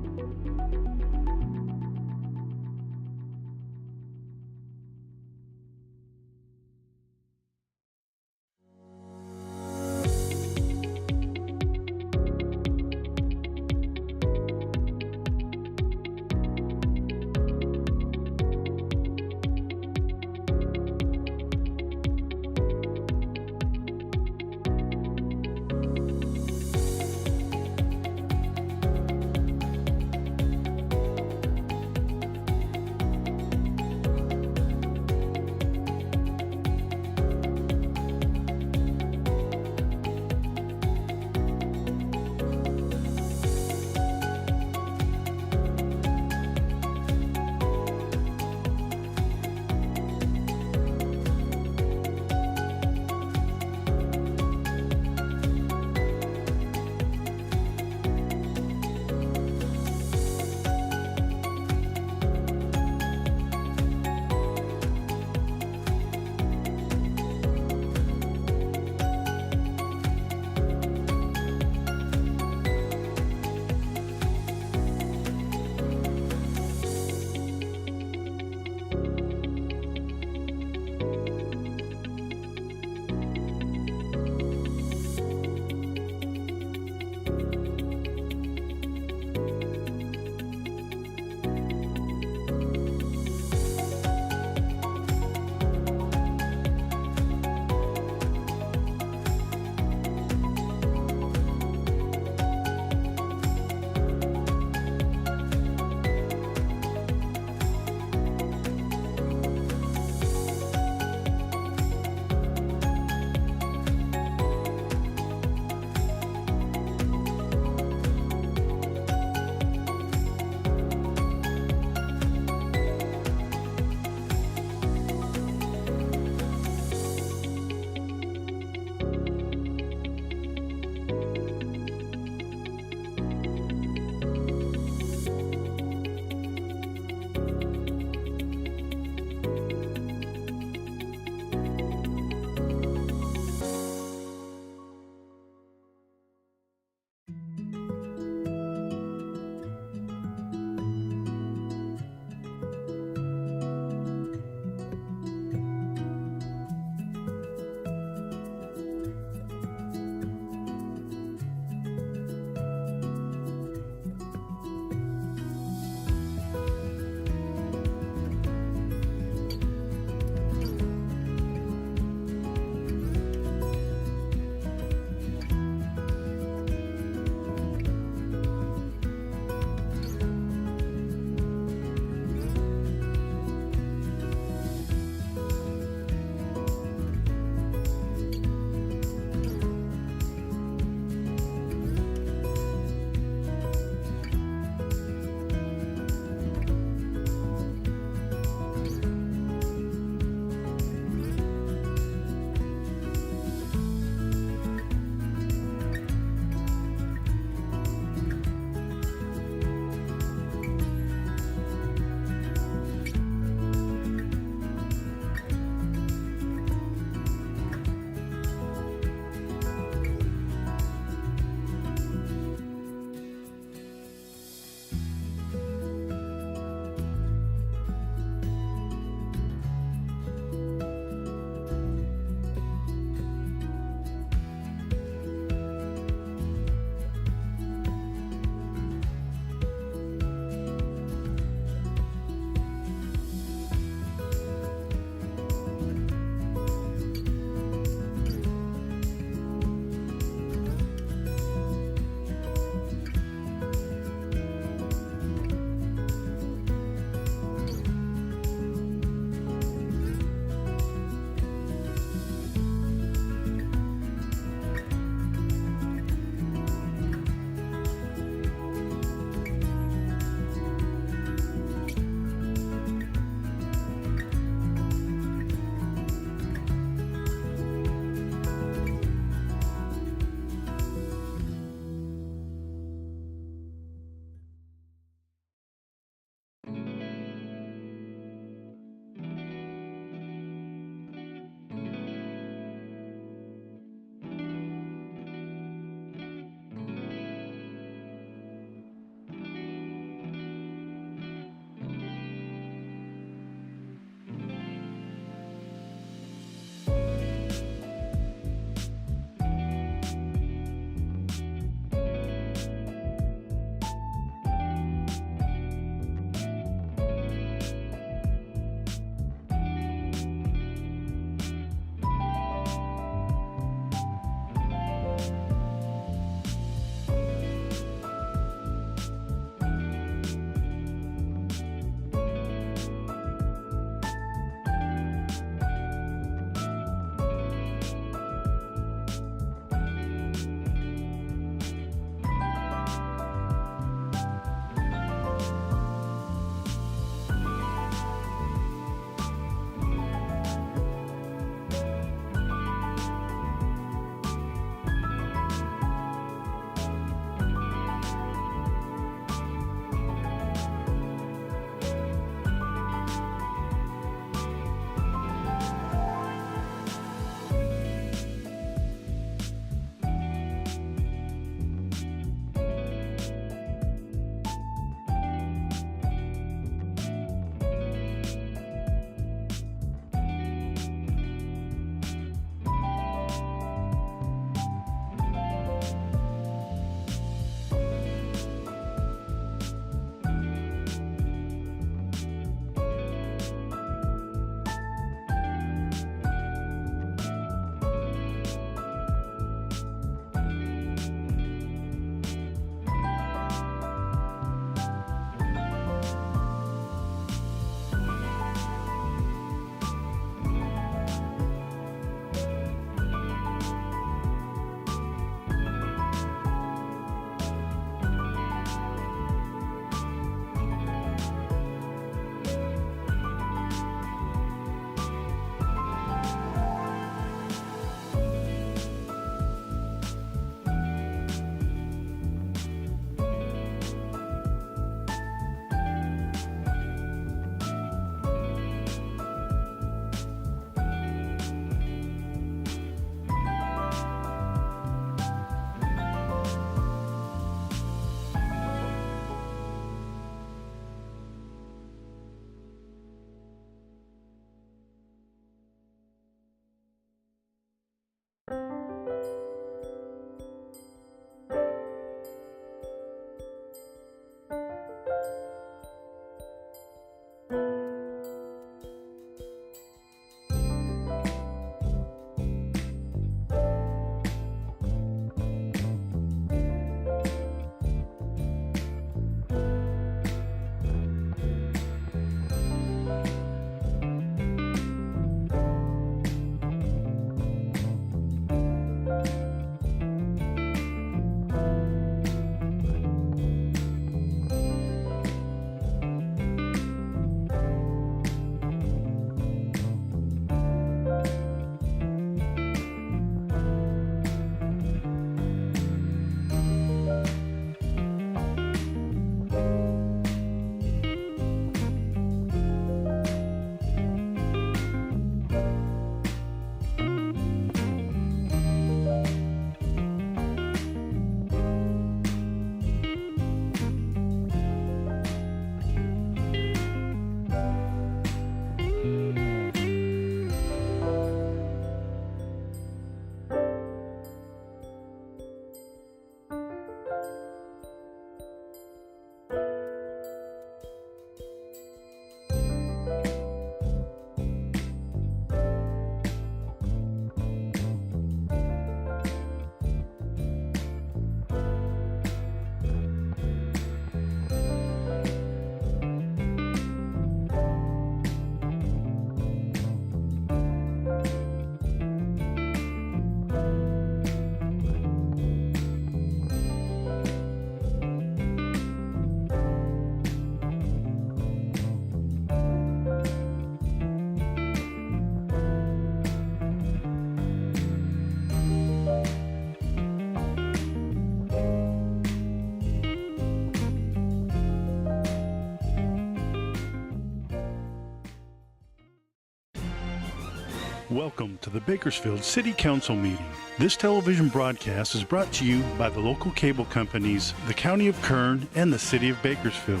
Welcome to the Bakersfield City Council meeting. This television broadcast is brought to you by the local cable companies, the County of Kern, and the City of Bakersfield.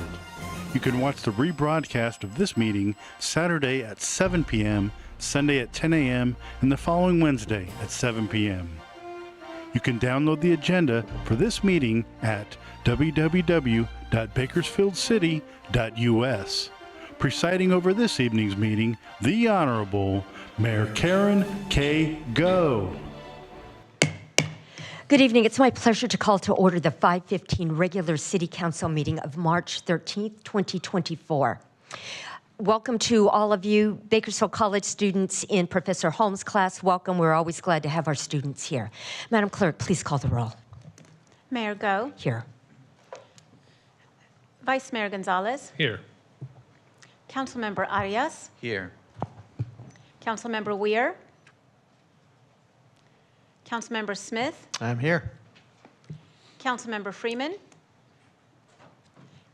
You can watch the rebroadcast of this meeting Saturday at 7 p.m., Sunday at 10 a.m., and the following Wednesday at 7 p.m. You can download the agenda for this meeting at www.bakersfieldcity.us. Presiding over this evening's meeting, the Honorable Mayor Karen K. Go. Good evening. It's my pleasure to call to order the 5:15 regular City Council meeting of March 13th, 2024. Welcome to all of you Bakersfield College students in Professor Holmes' class. Welcome. We're always glad to have our students here. Madam Clerk, please call the roll. Mayor Go. Here. Vice Mayor Gonzalez. Here. Councilmember Arias. Here. Councilmember Weir. Councilmember Smith. I'm here. Councilmember Freeman.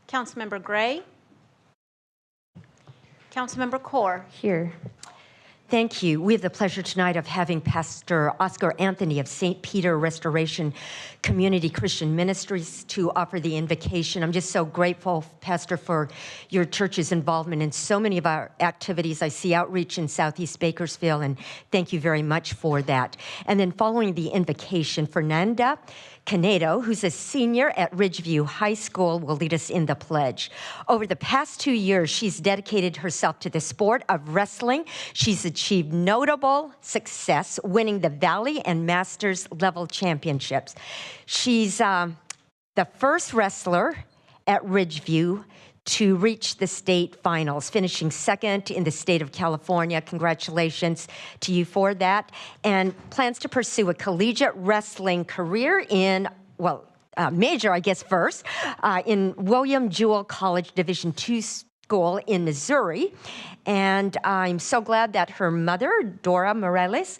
Councilmember Gray. Councilmember Kaur. Here. Thank you. We have the pleasure tonight of having Pastor Oscar Anthony of St. Peter Restoration Community Christian Ministries to offer the invocation. I'm just so grateful, Pastor, for your church's involvement in so many of our activities. I see outreach in Southeast Bakersfield, and thank you very much for that. And then following the invocation, Fernanda Canedo, who's a senior at Ridgeview High School, will lead us in the pledge. Over the past 2 years, she's dedicated herself to the sport of wrestling. She's achieved notable success, winning the Valley and Masters level championships. She's the first wrestler at Ridgeview to reach the state finals, finishing second in the state of California. Congratulations to you for that. And plans to pursue a collegiate wrestling career in, major, I guess, first, in William Jewell College Division II School in Missouri. And I'm so glad that her mother, Dora Morales,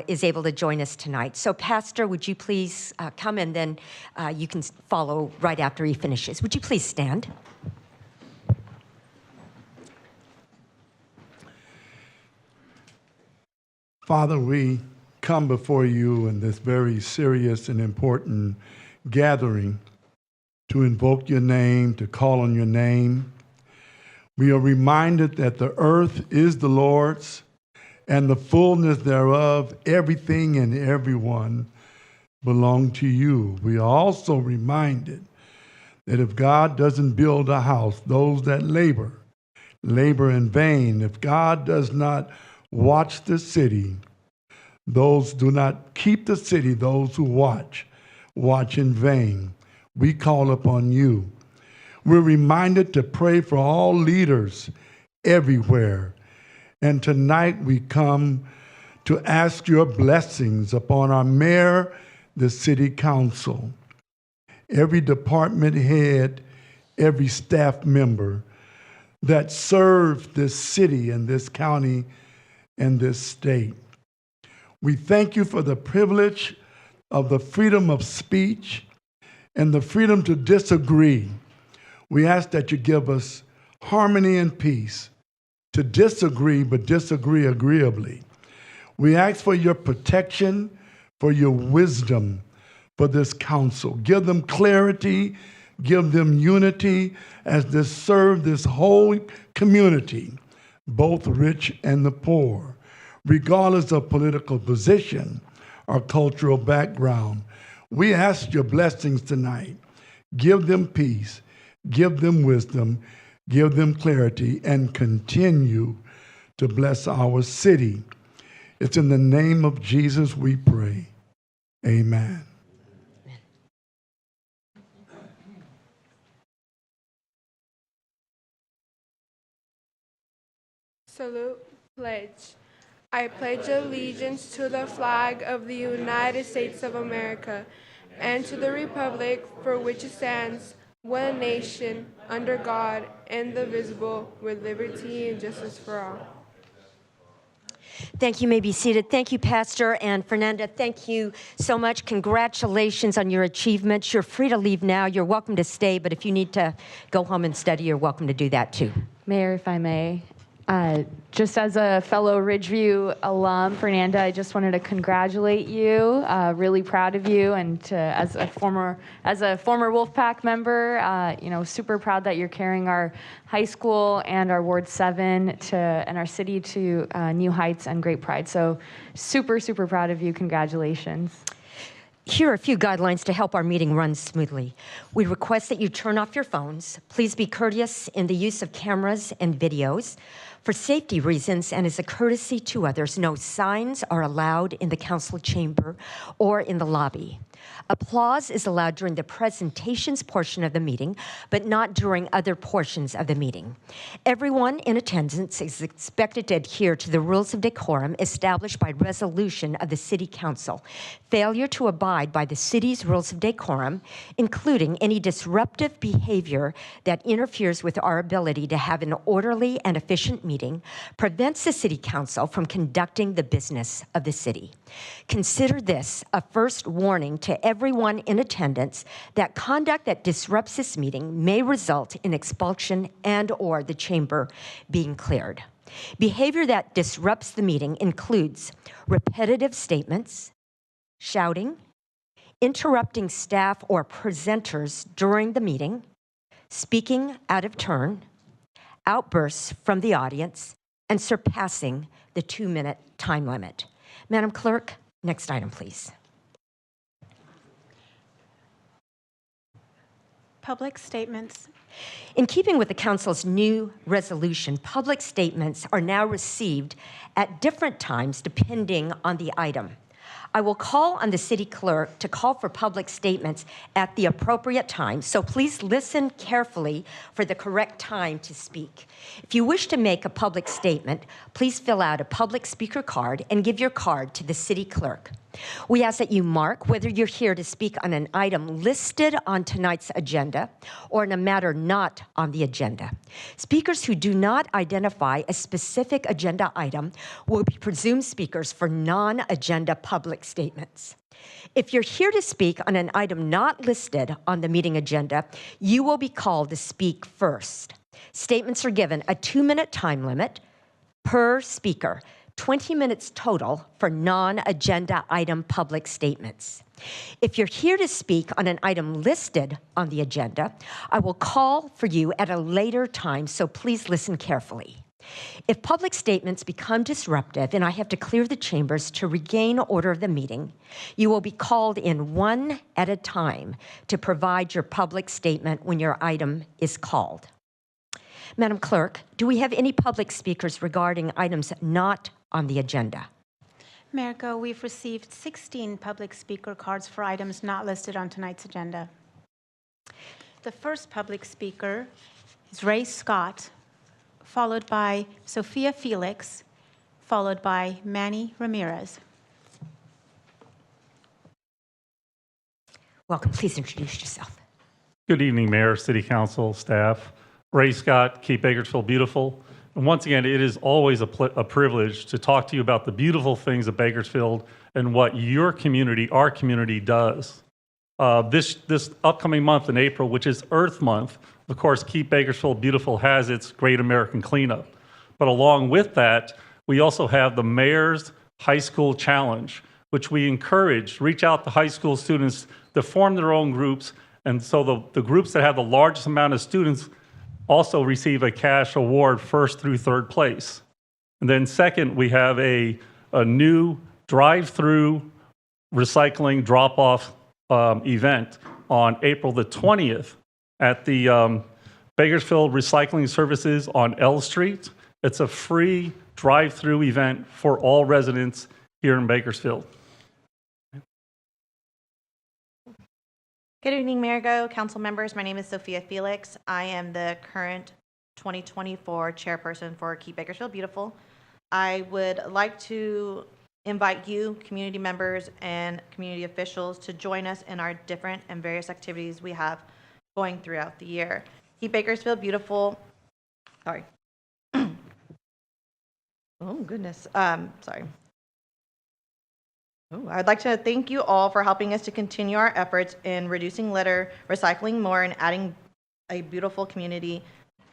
is able to join us tonight. So, Pastor, would you please come, and then you can follow right after he finishes. Would you please stand? Father, we come before you in this very serious and important gathering to invoke your name, to call on your name. We are reminded that the earth is the Lord's and the fullness thereof, everything and everyone belong to you. We are also reminded that if God doesn't build a house, those that labor in vain. If God does not watch the city, those do not keep the city, those who watch in vain. We call upon you. We're reminded to pray for all leaders everywhere. And tonight we come to ask your blessings upon our mayor, the city council, every department head, every staff member that serve this city and this county and this state. We thank you for the privilege of the freedom of speech and the freedom to disagree. We ask that you give us harmony and peace to disagree, but disagree agreeably. We ask for your protection, for your wisdom for this council. Give them clarity, give them unity as they serve this whole community, both rich and the poor, regardless of political position or cultural background. We ask your blessings tonight. Give them peace, give them wisdom, give them clarity, and continue to bless our city. It's in the name of Jesus we pray. Amen. Salute, pledge. I pledge allegiance to the flag of the United States of America and to the republic for which it stands, one nation, under God, indivisible, with liberty and justice for all. Thank you. You may be seated. Thank you, Pastor. And Fernanda, thank you so much. Congratulations on your achievements. You're free to leave now. You're welcome to stay, but if you need to go home and study, you're welcome to do that too. Mayor, if I may, Just as a fellow Ridgeview alum, Fernanda, I just wanted to congratulate you. Really proud of you, and as a former Wolfpack member, super proud that you're carrying our high school and our Ward 7 and our city to new heights and great pride. So, super proud of you. Congratulations. Here are a few guidelines to help our meeting run smoothly. We request that you turn off your phones. Please be courteous in the use of cameras and videos. For safety reasons and as a courtesy to others, no signs are allowed in the council chamber or in the lobby. Applause is allowed during the presentations portion of the meeting, but not during other portions of the meeting. Everyone in attendance is expected to adhere to the rules of decorum established by resolution of the City Council. Failure to abide by the city's rules of decorum, including any disruptive behavior that interferes with our ability to have an orderly and efficient meeting, prevents the City Council from conducting the business of the city. Consider this a first warning to everyone in attendance that conduct that disrupts this meeting may result in expulsion and/or the chamber being cleared. Behavior that disrupts the meeting includes repetitive statements, shouting, interrupting staff or presenters during the meeting, speaking out of turn, outbursts from the audience, and surpassing the 2-minute time limit. Madam Clerk, next item, please. Public statements. In keeping with the Council's new resolution, public statements are now received at different times depending on the item. I will call on the City Clerk to call for public statements at the appropriate time, so please listen carefully for the correct time to speak. If you wish to make a public statement, please fill out a public speaker card and give your card to the City Clerk. We ask that you mark whether you're here to speak on an item listed on tonight's agenda or in a matter not on the agenda. Speakers who do not identify a specific agenda item will be presumed speakers for non-agenda public statements. If you're here to speak on an item not listed on the meeting agenda, you will be called to speak first. Statements are given a 2-minute time limit per speaker. 20 minutes total for non-agenda item public statements. If you're here to speak on an item listed on the agenda, I will call for you at a later time, so please listen carefully. If public statements become disruptive and I have to clear the chambers to regain order of the meeting, you will be called in one at a time to provide your public statement when your item is called. Madam Clerk, do we have any public speakers regarding items not on the agenda? Mayor Go, we've received 16 public speaker cards for items not listed on tonight's agenda. The first public speaker is Ray Scott, followed by Sophia Felix, followed by Manny Ramirez. Welcome. Please introduce yourself. Good evening, Mayor, City Council, staff. Ray Scott, Keep Bakersfield Beautiful. And once again, it is always a privilege to talk to you about the beautiful things of Bakersfield and what your community, our community, does. This upcoming month in April, which is Earth Month, of course, Keep Bakersfield Beautiful has its Great American Cleanup. But along with that, we also have the Mayor's High School Challenge, which we reach out to high school students to form their own groups. And so the groups that have the largest amount of students also receive a cash award first through third place. And then second, we have a new drive-through recycling drop-off event on April the 20th at the Bakersfield Recycling Services on L Street. It's a free drive-through event for all residents here in Bakersfield. Good evening, Mayor Go, council members. My name is Sophia Felix. I am the current 2024 chairperson for Keep Bakersfield Beautiful. I would like to invite you, community members and community officials, to join us in our different and various activities we have going throughout the year. Keep Bakersfield Beautiful, sorry. Oh, goodness, sorry. I'd like to thank you all for helping us to continue our efforts in reducing litter, recycling more, and adding a beautiful community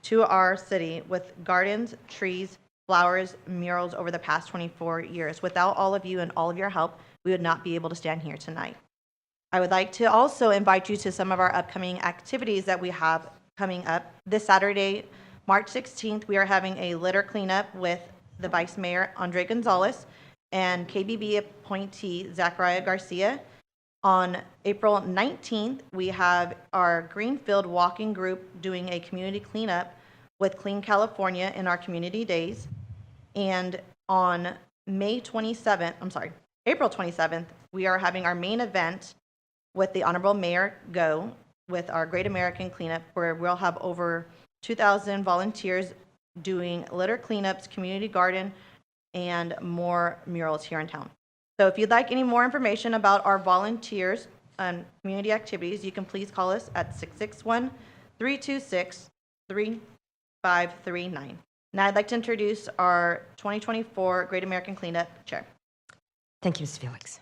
to our city with gardens, trees, flowers, murals over the past 24 years. Without all of you and all of your help, we would not be able to stand here tonight. I would like to also invite you to some of our upcoming activities that we have coming up. This Saturday, March 16th, we are having a litter cleanup with the Vice Mayor, Andre Gonzalez, and KBB appointee, Zachariah Garcia. On April 19th, we have our Greenfield Walking Group doing a community cleanup with Clean California in our community days. And on April 27th, we are having our main event with the Honorable Mayor Go with our Great American Cleanup, where we'll have over 2,000 volunteers doing litter cleanups, community garden, and more murals here in town. So if you'd like any more information about our volunteers and community activities, you can please call us at 661-326-3539. Now I'd like to introduce our 2024 Great American Cleanup Chair. Thank you, Ms. Felix.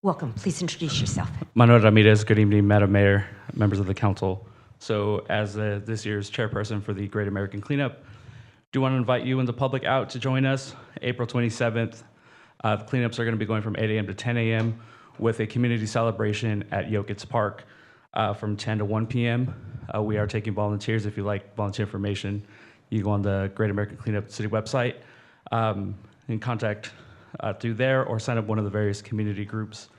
Welcome. Please introduce yourself. Manuel Ramirez. Good evening, Madam Mayor, members of the council. So as this year's chairperson for the Great American Cleanup, do want to invite you and the public out to join us April 27th. The cleanups are going to be going from 8 a.m. to 10 a.m. with a community celebration at Yokitz Park from 10 to 1 p.m. We are taking volunteers. If you like volunteer information, you go on the Great American Cleanup City website and contact through there or sign up one of the various community groups.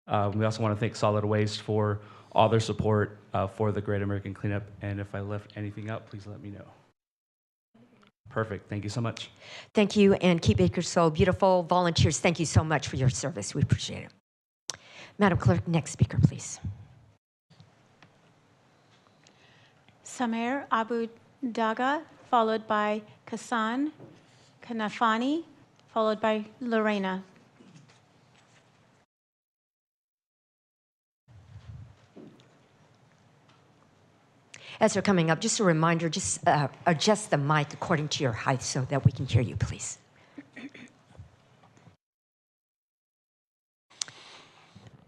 We also want to thank Solid Waste for all their support for the Great American Cleanup. And if I left anything out, please let me know. Perfect. Thank you so much. Thank you, and keep Bakersfield beautiful. Volunteers, thank you so much for your service. We appreciate it. Madam Clerk, next speaker, please. Samer Abu Daga, followed by Kassan Kanafani, followed by Lorena. As they're coming up, just a reminder, just adjust the mic according to your height so that we can hear you, please.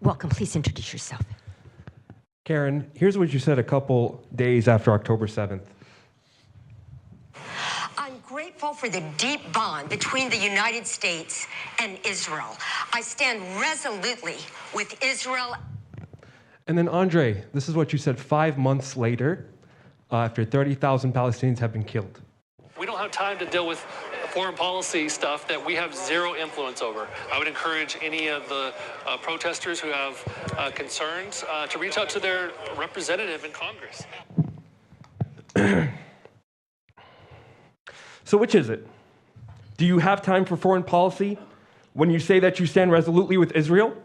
Welcome. Please introduce yourself. Karen, here's what you said a couple days after October 7th. I'm grateful for the deep bond between the United States and Israel. I stand resolutely with Israel. And then, Andre, this is what you said 5 months later, after 30,000 Palestinians have been killed. We don't have time to deal with foreign policy stuff that we have zero influence over. I would encourage any of the protesters who have concerns to reach out to their representative in Congress. So which is it? Do you have time for foreign policy when you say that you stand resolutely with Israel?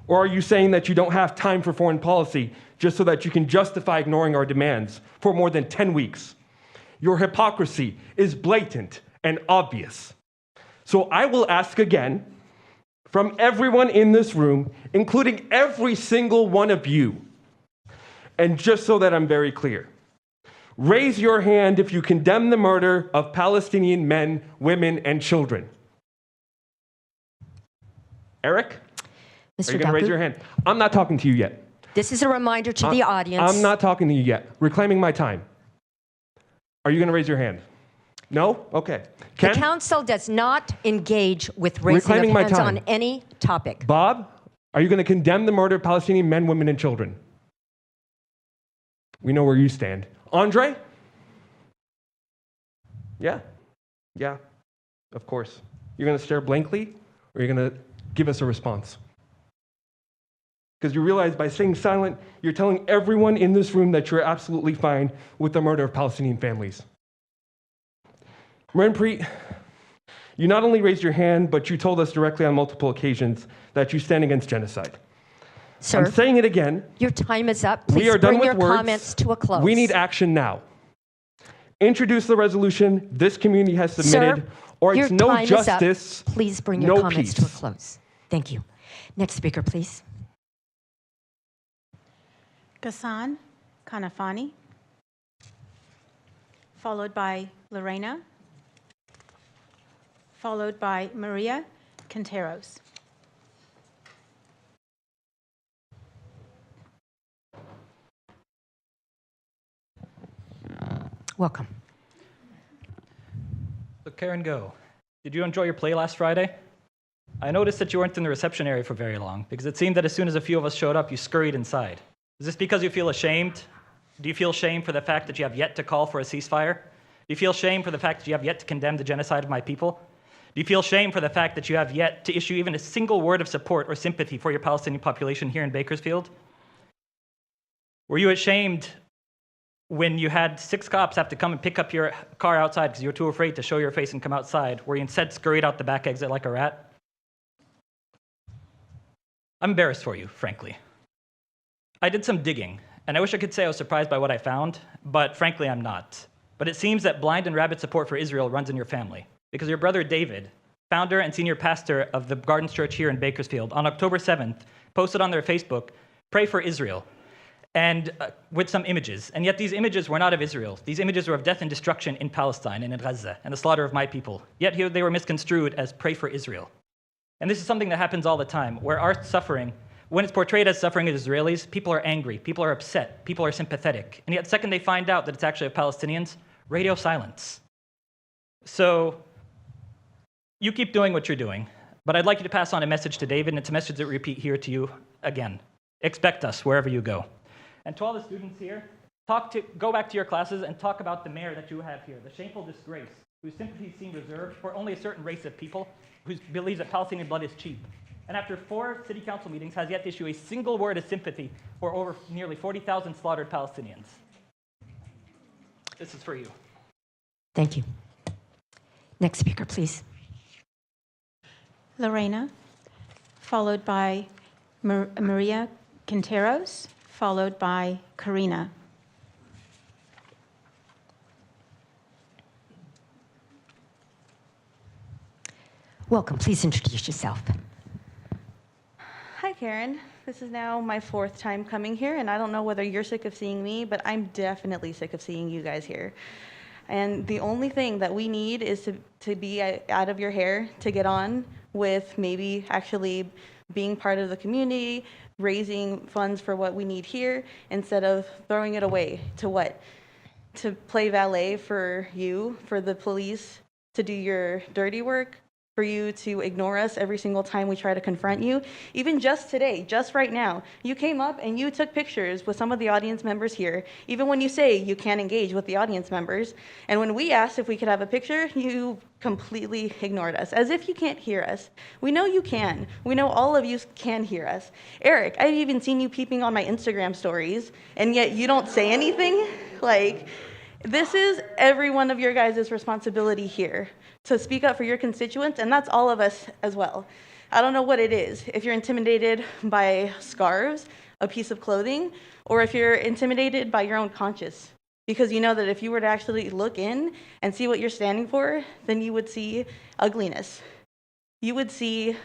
Or are you saying that you don't have time for foreign policy just so that you can justify ignoring our demands for more than 10 weeks? Your hypocrisy is blatant and obvious. So I will ask again from everyone in this room, including every single one of you, and just so that I'm very clear, raise your hand if you condemn the murder of Palestinian men, women, and children. Eric? Mr. Are you going to raise your hand? I'm not talking to you yet. This is a reminder to the audience. I'm not talking to you yet. Reclaiming my time. Are you going to raise your hand? No? Okay. Ken? The council does not engage with raising of hands on any topic. Bob, are you going to condemn the murder of Palestinian men, women, and children? We know where you stand. Andre? Yeah? Yeah, of course. You're going to stare blankly, or you're going to give us a response? Because you realize by staying silent, you're telling everyone in this room that you're absolutely fine with the murder of Palestinian families. Manpreet, you not only raised your hand, but you told us directly on multiple occasions that you stand against genocide. Sir, I'm saying it again. Your time is up. Please we are done bring with your words. comments to a close. We need action now. Introduce the resolution this community has submitted, Sir, or it's your no time justice, is up. Please bring your no comments peace. to a close. Thank you. Next speaker, please. Kassan Kanafani, followed by Lorena, followed by Maria Quinteros. Welcome. So Karen Go, did you enjoy your play last Friday? I noticed that you weren't in the reception area for very long because it seemed that as soon as a few of us showed up, you scurried inside. Is this because you feel ashamed? Do you feel shame for the fact that you have yet to call for a ceasefire? Do you feel shame for the fact that you have yet to condemn the genocide of my people? Do you feel shame for the fact that you have yet to issue even a single word of support or sympathy for your Palestinian population here in Bakersfield? Were you ashamed when you had 6 cops have to come and pick up your car outside because you were too afraid to show your face and come outside, where you instead scurried out the back exit like a rat? I'm embarrassed for you, frankly. I did some digging, and I wish I could say I was surprised by what I found, but frankly, I'm not. But it seems that blind and rabid support for Israel runs in your family, because your brother David, founder and senior pastor of the Gardens Church here in Bakersfield, on October 7th, posted on their Facebook, "Pray for Israel," and with some images. And yet these images were not of Israel. These images were of death and destruction in Palestine and in Gaza, and the slaughter of my people. Yet here they were misconstrued as "Pray for Israel." And this is something that happens all the time, where our suffering, when it's portrayed as suffering of Israelis, people are angry, people are upset, people are sympathetic. And yet the second they find out that it's actually of Palestinians, radio silence. So you keep doing what you're doing, but I'd like you to pass on a message to David, and it's a message that we repeat here to you again. Expect us wherever you go. And to all the students here, go back to your classes and talk about the mayor that you have here, the shameful disgrace, whose sympathies seem reserved for only a certain race of people, who believes that Palestinian blood is cheap. And after 4 city council meetings, has yet to issue a single word of sympathy for over nearly 40,000 slaughtered Palestinians. This is for you. Thank you. Next speaker, please. Lorena, followed by Maria Quinteros, followed by Karina. Welcome. Please introduce yourself. Hi, Karen. This is now my 4th time coming here, and I don't know whether you're sick of seeing me, but I'm definitely sick of seeing you guys here. And the only thing that we need is to be out of your hair, to get on with maybe actually being part of the community, raising funds for what we need here, instead of throwing it away to what? To play valet for you, for the police, to do your dirty work, for you to ignore us every single time we try to confront you. Even just today, just right now, you came up and you took pictures with some of the audience members here, even when you say you can't engage with the audience members. And when we asked if we could have a picture, you completely ignored us, as if you can't hear us. We know you can. We know all of you can hear us. Eric, I've even seen you peeping on my Instagram stories, and yet you don't say anything. Like, this is every one of your guys' responsibility here, to speak up for your constituents, and that's all of us as well. I don't know what it is, if you're intimidated by scarves, a piece of clothing, or if you're intimidated by your own conscience, because you know that if you were to actually look in and see what you're standing for, then you would see ugliness. You would see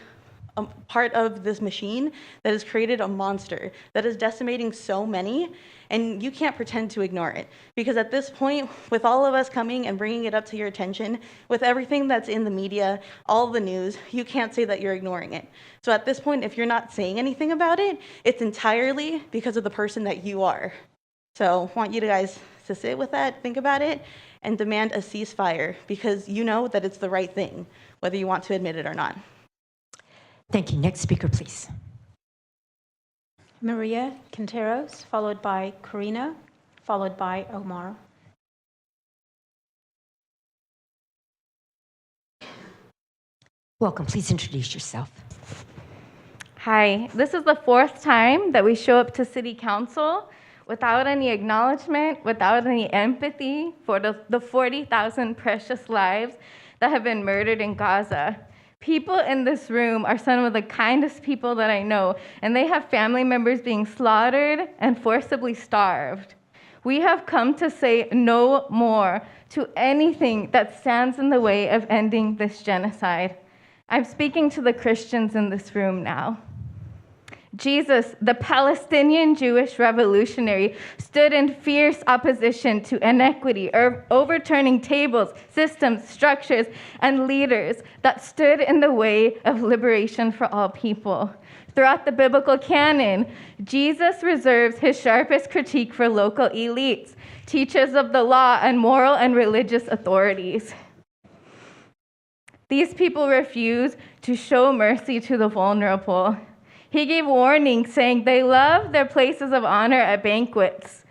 a part of this machine that has created a monster that is decimating so many, and you can't pretend to ignore it. Because at this point, with all of us coming and bringing it up to your attention, with everything that's in the media, all the news, you can't say that you're ignoring it. So at this point, if you're not saying anything about it, it's entirely because of the person that you are. So I want you guys to sit with that, think about it, and demand a ceasefire, because you know that it's the right thing, whether you want to admit it or not. Thank you. Next speaker, please. Maria Quinteros, followed by Karina, followed by Omar. Welcome. Please introduce yourself. Hi, this is the 4th time that we show up to City Council without any acknowledgement, without any empathy for the 40,000 precious lives that have been murdered in Gaza. People in this room are some of the kindest people that I know, and they have family members being slaughtered and forcibly starved. We have come to say no more to anything that stands in the way of ending this genocide. I'm speaking to the Christians in this room now. Jesus, the Palestinian Jewish revolutionary, stood in fierce opposition to inequity, overturning tables, systems, structures, and leaders that stood in the way of liberation for all people. Throughout the biblical canon, Jesus reserves his sharpest critique for local elites, teachers of the law, and moral and religious authorities. These people refuse to show mercy to the vulnerable. He gave warning, saying they love their places of honor at banquets.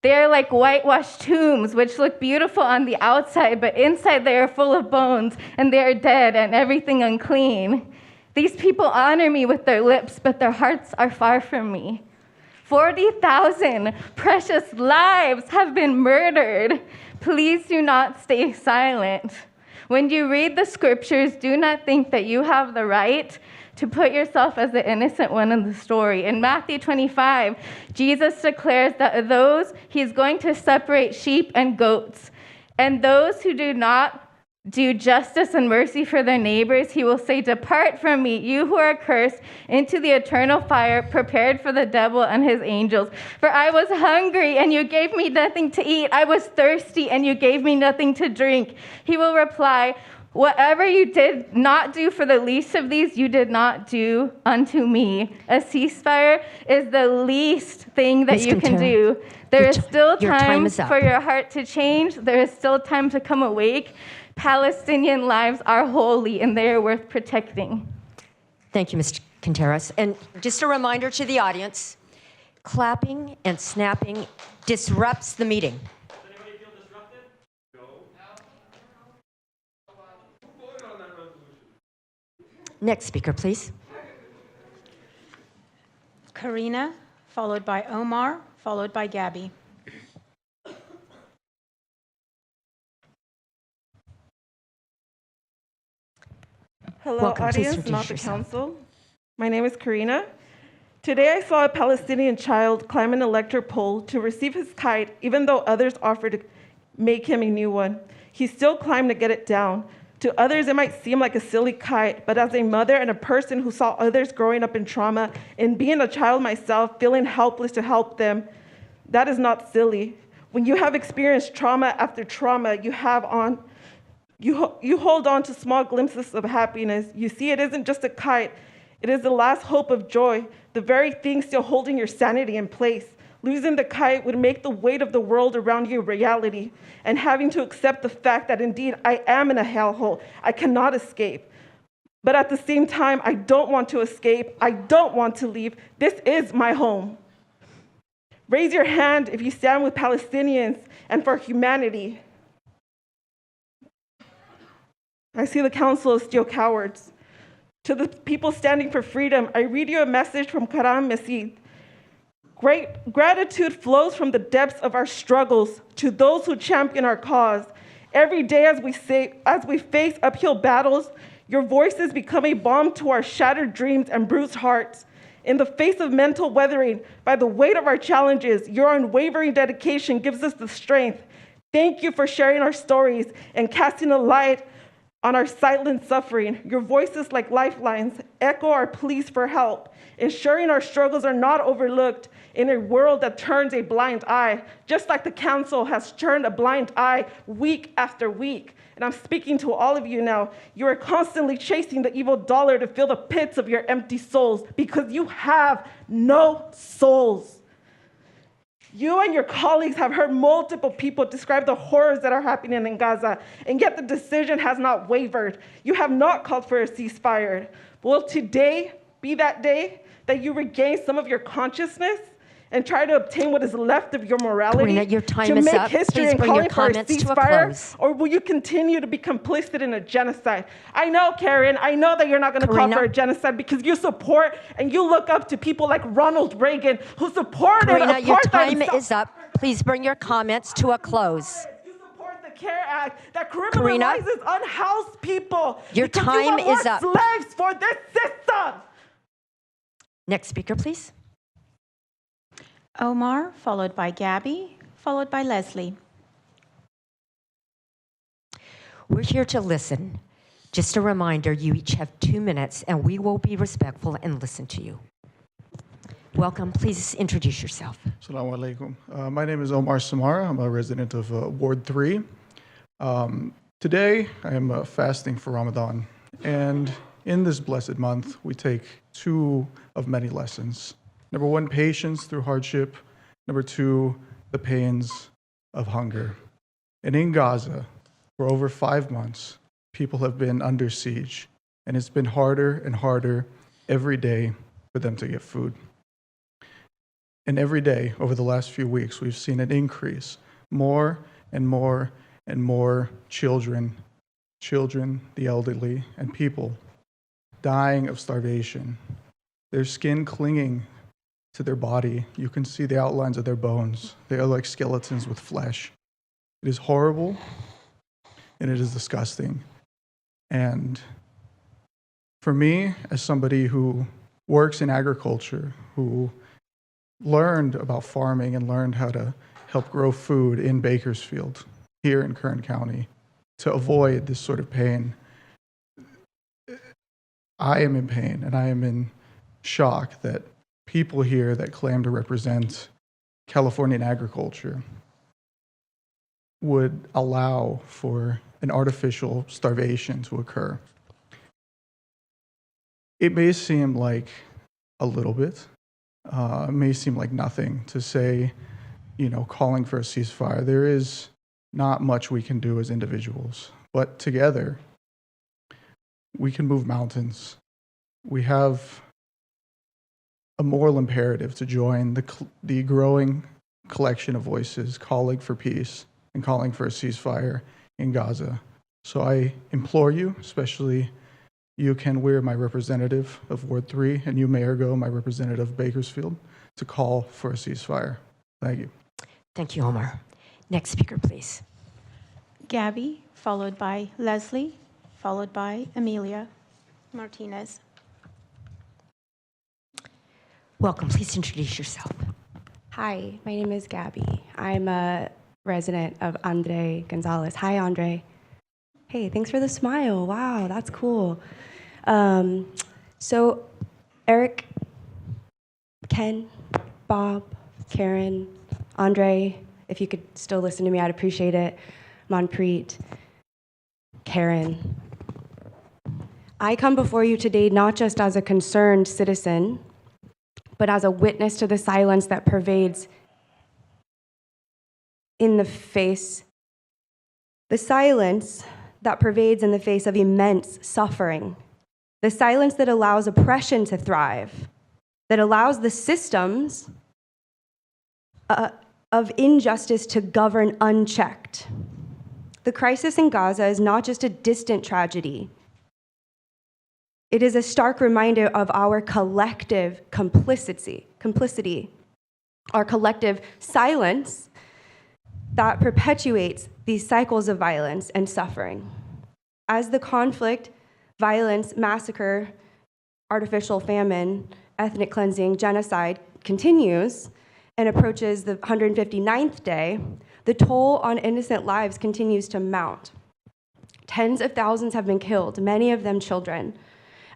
They are like whitewashed tombs, which look beautiful on the outside, but inside they are full of bones, and they are dead and everything unclean. These people honor me with their lips, but their hearts are far from me. 40,000 precious lives have been murdered. Please do not stay silent. When you read the scriptures, do not think that you have the right to put yourself as the innocent one in the story. In Matthew 25, Jesus declares that he's going to separate sheep and goats, and those who do not do justice and mercy for their neighbors, he will say, "Depart from me, you who are cursed, into the eternal fire prepared for the devil and his angels. For I was hungry, and you gave me nothing to eat. I was thirsty, and you gave me nothing to drink." He will reply, "Whatever you did not do for the least of these, you did not do unto me." A ceasefire is the least thing that you can do. There is still time for your heart to change. There is still time to come awake. Palestinian lives are holy, and they are worth protecting. Thank you, Mr. Quinteros. And just a reminder to the audience, clapping and snapping disrupts the meeting. Does anybody feel disrupted? No. Next speaker, please. Karina, followed by Omar, followed by Gabby. Hello, Welcome. Please audience, introduce not the yourself. council. My name is Karina. Today I saw a Palestinian child climb an electric pole to receive his kite, even though others offered to make him a new one. He still climbed to get it down. To others, it might seem like a silly kite, but as a mother and a person who saw others growing up in trauma, and being a child myself, feeling helpless to help them, that is not silly. When you have experienced trauma after trauma, you hold on to small glimpses of happiness. You see, it isn't just a kite. It is the last hope of joy, the very thing still holding your sanity in place. Losing the kite would make the weight of the world around you a reality, and having to accept the fact that indeed I am in a hellhole. I cannot escape. But at the same time, I don't want to escape. I don't want to leave. This is my home. Raise your hand if you stand with Palestinians and for humanity. I see the council is still cowards. To the people standing for freedom, I read you a message from Karam Mesid. Great gratitude flows from the depths of our struggles to those who champion our cause. Every day as we face uphill battles, your voices become a balm to our shattered dreams and bruised hearts. In the face of mental weathering, by the weight of our challenges, your unwavering dedication gives us the strength. Thank you for sharing our stories and casting a light on our silent suffering. Your voices, like lifelines, echo our pleas for help, ensuring our struggles are not overlooked in a world that turns a blind eye, just like the council has turned a blind eye week after week. And I'm speaking to all of you now. You are constantly chasing the evil dollar to fill the pits of your empty souls because you have no souls. You and your colleagues have heard multiple people describe the horrors that are happening in Gaza, and yet the decision has not wavered. You have not called for a ceasefire. Will today be that day that you regain some of your consciousness and try to obtain what is left of your morality Karina, your time to is make up. history Please and bring your calling for a comments to a ceasefire? close. Or will you continue to be complicit in a genocide? I know, Karen, I know that you're not going to call for a genocide because you support and you look up to people like Ronald Reagan who supported Karina, your apartheid. time is up. Please bring your comments to a close. You support the CARE Act that Karina, criminalizes unhoused people. your because time you want is more up. slaves for this system. Next speaker, please. Omar, followed by Gabby, followed by Leslie. We're here to listen. Just a reminder, you each have 2 minutes, and we will be respectful and listen to you. Welcome. Please introduce yourself. Assalamu alaikum. My name is Omar Samara. I'm a resident of Ward 3. Today, I am fasting for Ramadan. And in this blessed month, we take 2 of many lessons. Number 1, patience through hardship. Number 2, the pains of hunger. And in Gaza, for over 5 months, people have been under siege, and it's been harder and harder every day for them to get food. And every day over the last few weeks, we've seen an increase. More and more and more children, the elderly, and people dying of starvation. Their skin clinging to their body. You can see the outlines of their bones. They are like skeletons with flesh. It is horrible, and it is disgusting. And for me, as somebody who works in agriculture, who learned about farming and learned how to help grow food in Bakersfield, here in Kern County, to avoid this sort of pain, I am in pain, and I am in shock that people here that claim to represent Californian agriculture would allow for an artificial starvation to occur. It may seem like a little bit, it may seem like nothing to say, calling for a ceasefire. There is not much we can do as individuals, but together we can move mountains. We have a moral imperative to join the growing collection of voices calling for peace and calling for a ceasefire in Gaza. So I implore you, especially you, Ken Weir, my representative of Ward 3, and you, Mayor Go, my representative of Bakersfield, to call for a ceasefire. Thank you. Thank you, Omar. Next speaker, please. Gabby, followed by Leslie, followed by Amelia Martinez. Welcome. Please introduce yourself. Hi, my name is Gabby. I'm a resident of Andre Gonzalez. Hi, Andre. Hey, thanks for the smile. Wow, that's cool. So, Eric, Ken, Bob, Karen, Andre, if you could still listen to me, I'd appreciate it. Manpreet, Karen. I come before you today not just as a concerned citizen, but as a witness to the silence that pervades in the face, the silence that pervades in the face of immense suffering, the silence that allows oppression to thrive, that allows the systems of injustice to govern unchecked. The crisis in Gaza is not just a distant tragedy. It is a stark reminder of our collective complicity, our collective silence that perpetuates these cycles of violence and suffering. As the conflict, violence, massacre, artificial famine, ethnic cleansing, genocide continues and approaches the 159th day, the toll on innocent lives continues to mount. Tens of thousands have been killed, many of them children.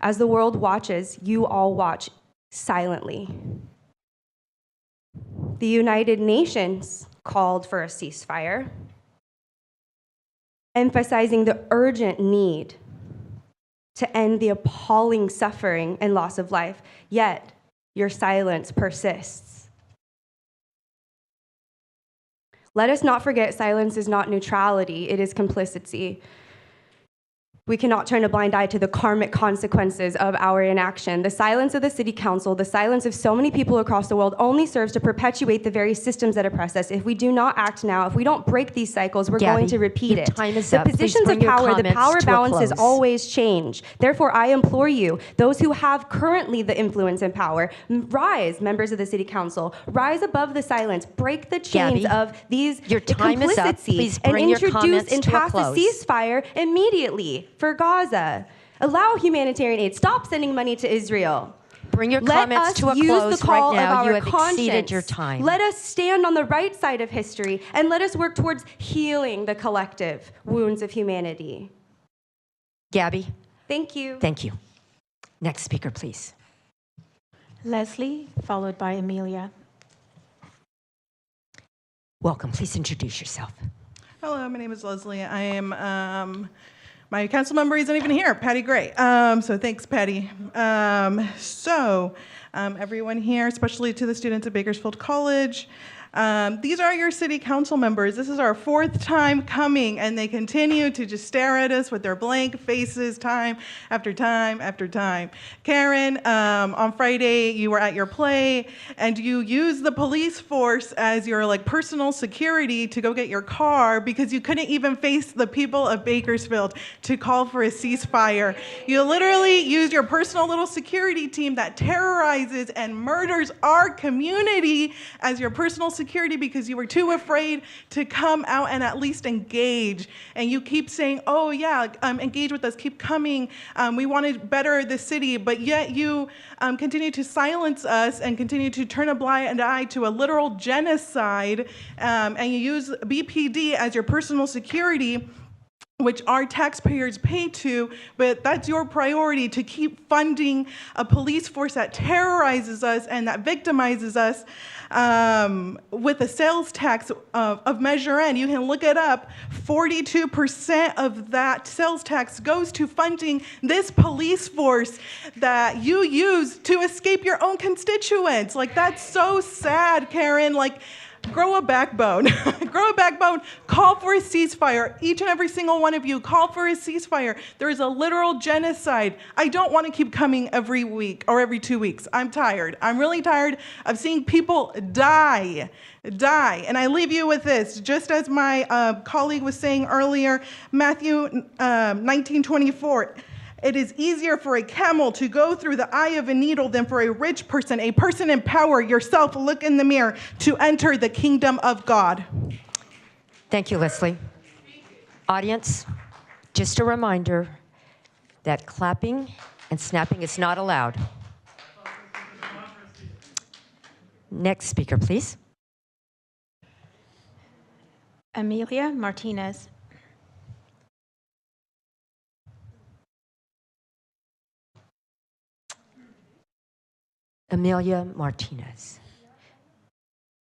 As the world watches, you all watch silently. The United Nations called for a ceasefire, emphasizing the urgent need to end the appalling suffering and loss of life, yet your silence persists. Let us not forget silence is not neutrality, it is complicity. We cannot turn a blind eye to the karmic consequences of our inaction. The silence of the city council, the silence of so many people across the world only serves to perpetuate the very systems that oppress us. If we do not act now, if we don't break these cycles, we're going to repeat it. Time is the up. positions of power, the power balances always change. Therefore, I implore you, those who have currently the influence and power, rise, members of the city council, rise above the silence, break the chains of these time is up. Please and bring your introduce comments and to a pass a close. ceasefire immediately for Gaza. Allow humanitarian aid. Stop sending money to Israel. Bring your Let comments us to a use close the call right now. of You our have exceeded conscience. your time. Let us stand on the right side of history and let us work towards healing the collective wounds of humanity. Gabby. Thank you. Thank you. Next speaker, please. Leslie, followed by Amelia. Welcome. Please introduce yourself. Hello, my name is Leslie. I am, my council member isn't even here, Patty Gray. So thanks, Patty. Everyone here, especially to the students at Bakersfield College, These are your city council members. This is our 4th time coming, and they continue to just stare at us with their blank faces time after time after time. Karen, on Friday, you were at your play, and you used the police force as your personal security to go get your car because you couldn't even face the people of Bakersfield to call for a ceasefire. You literally used your personal little security team that terrorizes and murders our community as your personal security because you were too afraid to come out and at least engage. And you keep saying, oh yeah, engage with us, keep coming. We want to better the city, but yet you continue to silence us and continue to turn a blind eye to a literal genocide. And you use BPD as your personal security, which our taxpayers pay to, but that's your priority, to keep funding a police force that terrorizes us and that victimizes us with a sales tax of Measure N. You can look it up. 42% of that sales tax goes to funding this police force that you use to escape your own constituents. That's so sad, Karen. Grow a backbone. Grow a backbone. Call for a ceasefire. Each and every single one of you, call for a ceasefire. There is a literal genocide. I don't want to keep coming every week or every 2 weeks. I'm tired. I'm really tired of seeing people die. And I leave you with this. Just as my colleague was saying earlier, Matthew 19:24. It is easier for a camel to go through the eye of a needle than for a person in power, yourself, look in the mirror, to enter the kingdom of God. Thank you, Leslie. Audience, just a reminder that clapping and snapping is not allowed. Next speaker, please. Amelia Martinez. Amelia Martinez.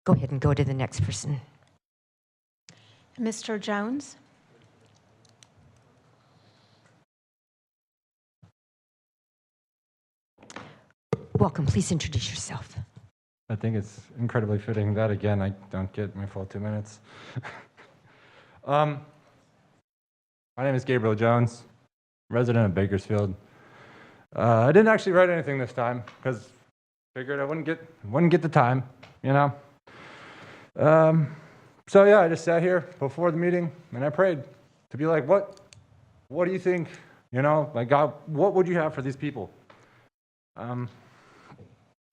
Go ahead and go to the next person. Mr. Jones. Welcome. Please introduce yourself. I think it's incredibly fitting that, again, I don't get my full 2 minutes. My name is Gabriel Jones, resident of Bakersfield. I didn't actually write anything this time because figured I wouldn't get the time, So yeah, I just sat here before the meeting and I prayed to be like, what do you think? God, what would you have for these people? And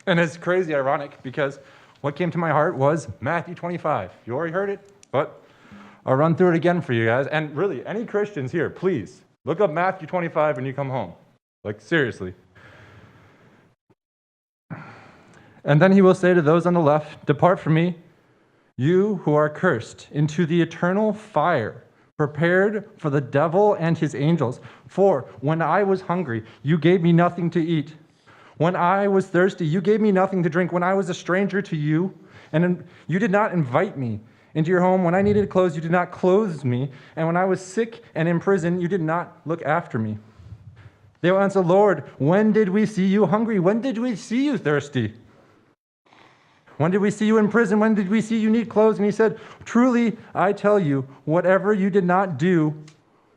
it's crazy ironic because what came to my heart was Matthew 25. You already heard it, but I'll run through it again for you guys. And really, any Christians here, please look up Matthew 25 when you come home. Seriously. And then he will say to those on the left, depart from me, you who are cursed, into the eternal fire, prepared for the devil and his angels. For when I was hungry, you gave me nothing to eat. When I was thirsty, you gave me nothing to drink. When I was a stranger to you, and you did not invite me into your home. When I needed clothes, you did not clothe me. And when I was sick and in prison, you did not look after me. They will answer, Lord, when did we see you hungry? When did we see you thirsty? When did we see you in prison? When did we see you need clothes? And he said, truly, I tell you, whatever you did not do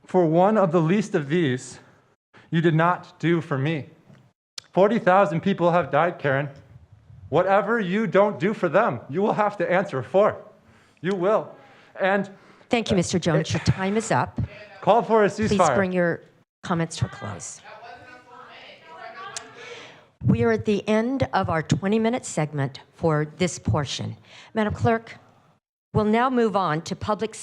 for one of the least of these, you did not do for me. 40,000 people have died, Karen. Whatever you don't do for them, you will have to answer for. You will. And thank you, Mr. Jones. Your time is up. Call for a ceasefire. Please bring your comments to a close. We are at the end of our 20-minute segment for this portion. Madam Clerk, we'll now move on to public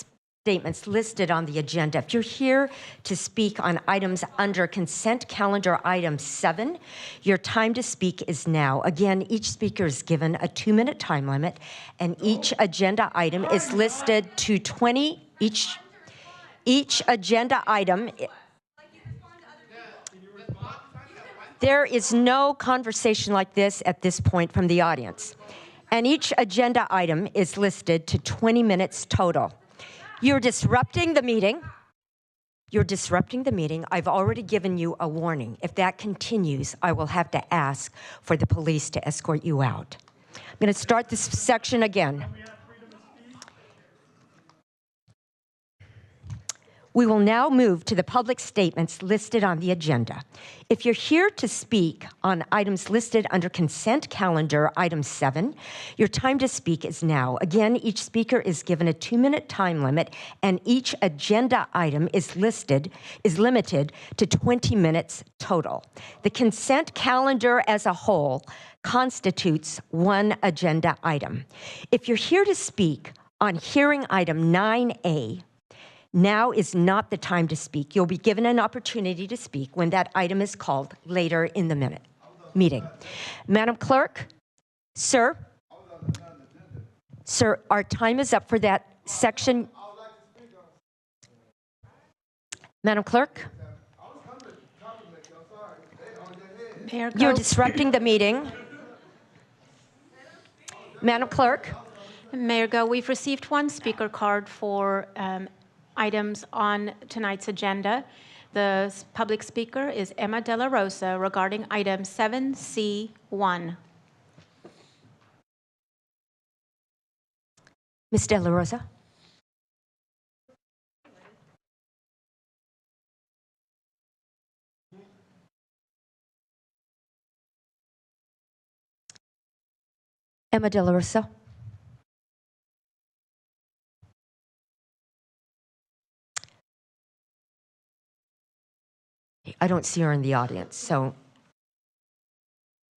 statements listed on the agenda. If you're here to speak on items under consent calendar item 7, your time to speak is now. Again, each speaker is given a 2-minute time limit, and each agenda item is listed to 20. Each agenda item. There is no conversation like this at this point from the audience. And each agenda item is listed to 20 minutes total. You're disrupting the meeting. I've already given you a warning. If that continues, I will have to ask for the police to escort you out. I'm going to start this section again. We will now move to the public statements listed on the agenda. If you're here to speak on items listed under consent calendar item 7, your time to speak is now. Again, each speaker is given a 2-minute time limit, and each agenda item is limited to 20 minutes total. The consent calendar as a whole constitutes one agenda item. If you're here to speak on hearing item 9A, now is not the time to speak. You'll be given an opportunity to speak when that item is called later in the meeting. Madam Clerk, sir, our time is up for that section. Madam Clerk, you're disrupting the meeting. Madam Clerk. Mayor Go, we've received one speaker card for items on tonight's agenda. The public speaker is Emma De La Rosa regarding item 7C1. Ms. De La Rosa. Emma De La Rosa. I don't see her in the audience, so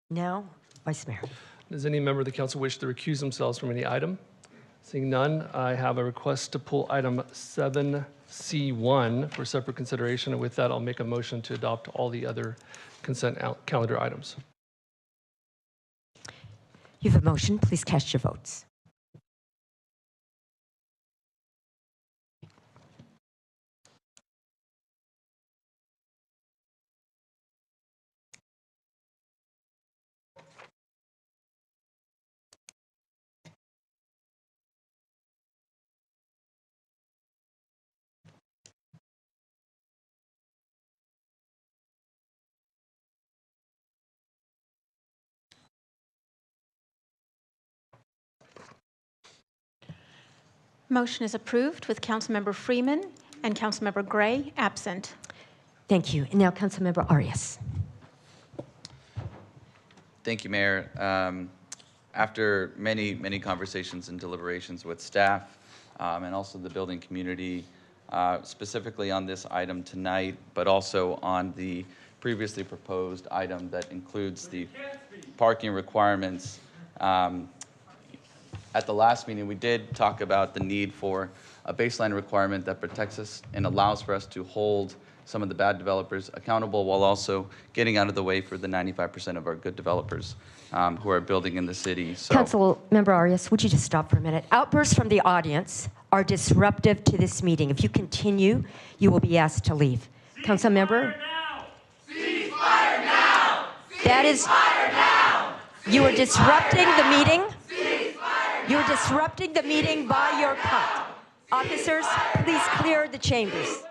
now, Vice Mayor. Does any member of the council wish to recuse themselves from any item? Seeing none, I have a request to pull item 7C1 for separate consideration, and with that, I'll make a motion to adopt all the other consent calendar items. You have a motion. Please cast your votes. Motion is approved with Councilmember Freeman and Councilmember Gray absent. Thank you. And now Councilmember Arias. Thank you, Mayor. After many conversations and deliberations with staff and also the building community, specifically on this item tonight, but also on the previously proposed item that includes the parking requirements, at the last meeting, we did talk about the need for a baseline requirement that protects us and allows for us to hold some of the bad developers accountable while also getting out of the way for the 95% of our good developers who are building in the city. So, Councilmember Arias, would you just stop for a minute? Outbursts from the audience are disruptive to this meeting. If you continue, you will be asked to leave. Councilmember? Cease fire now! That is, you are disrupting the meeting. You're disrupting the meeting by your cut. Officers, please clear the chambers.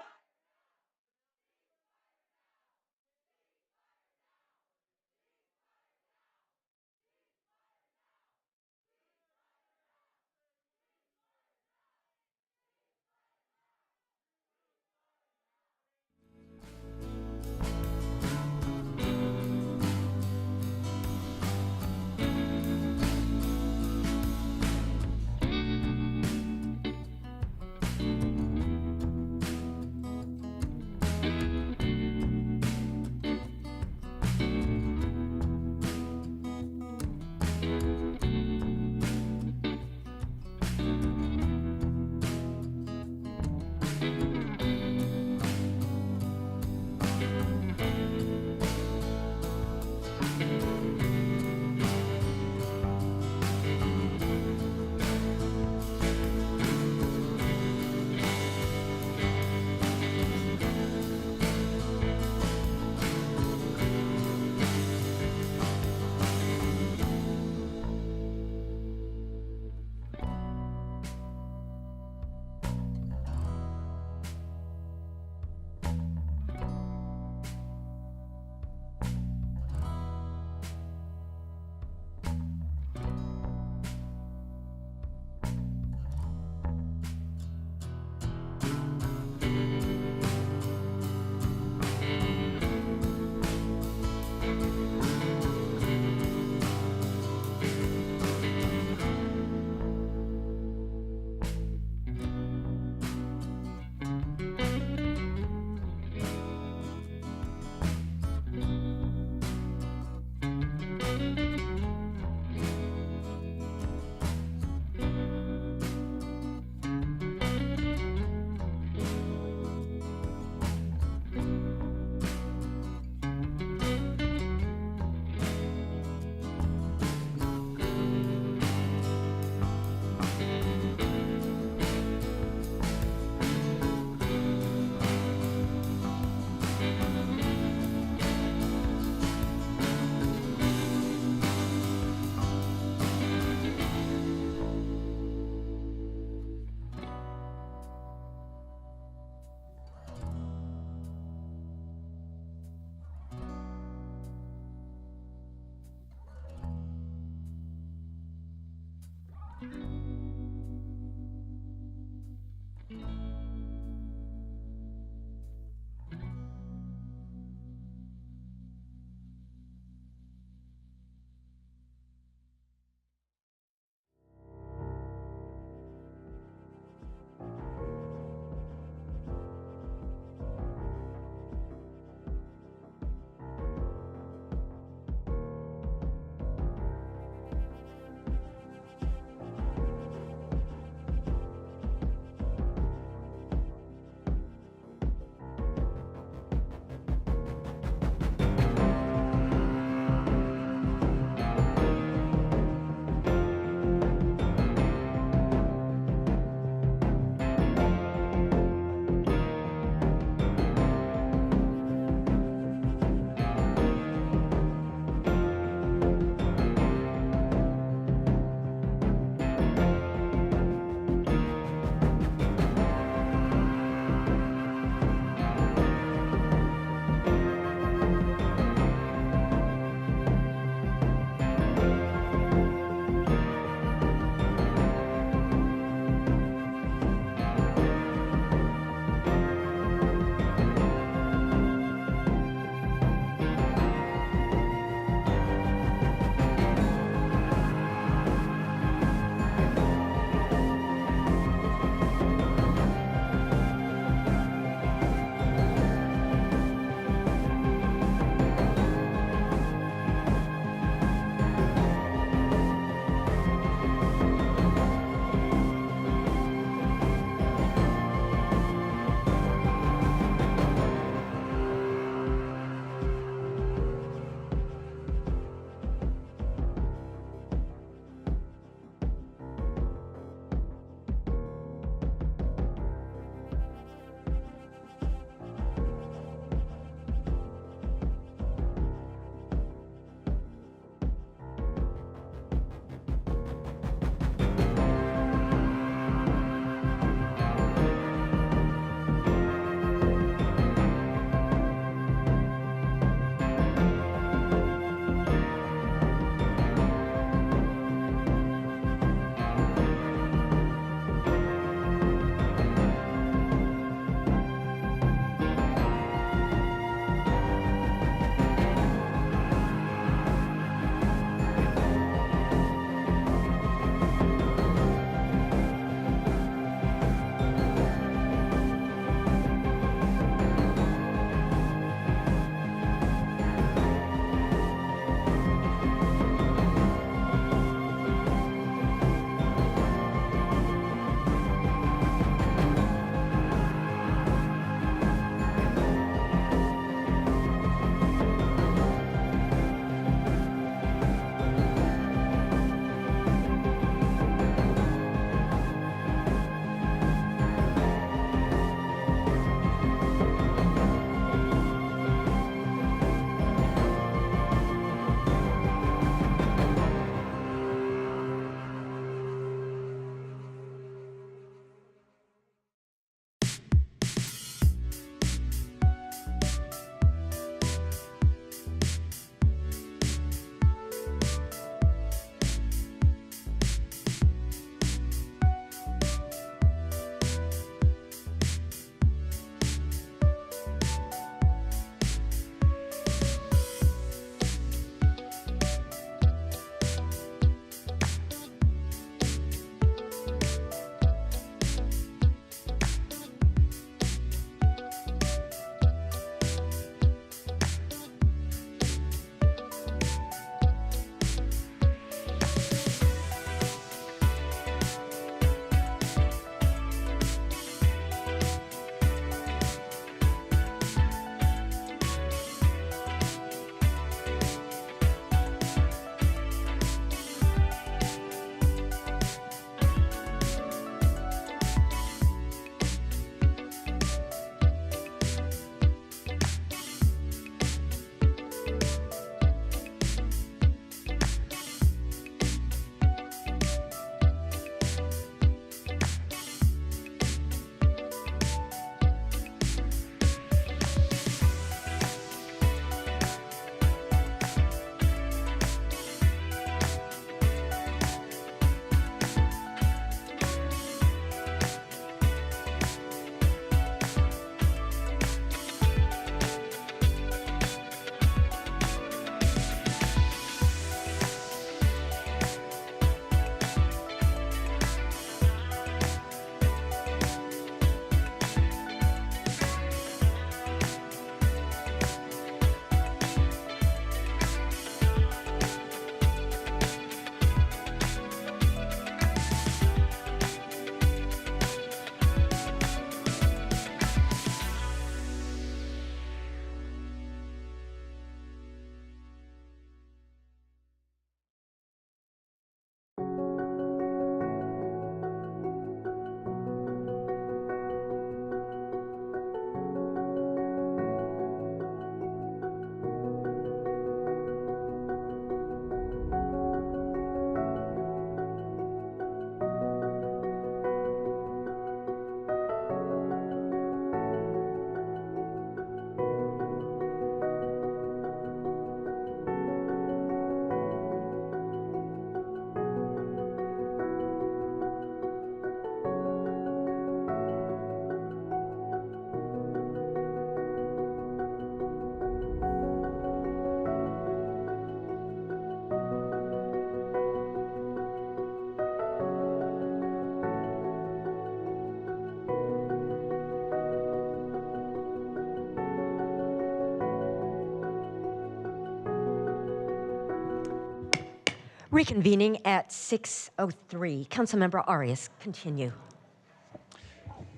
Reconvening at 6:03. Councilmember Arias, continue.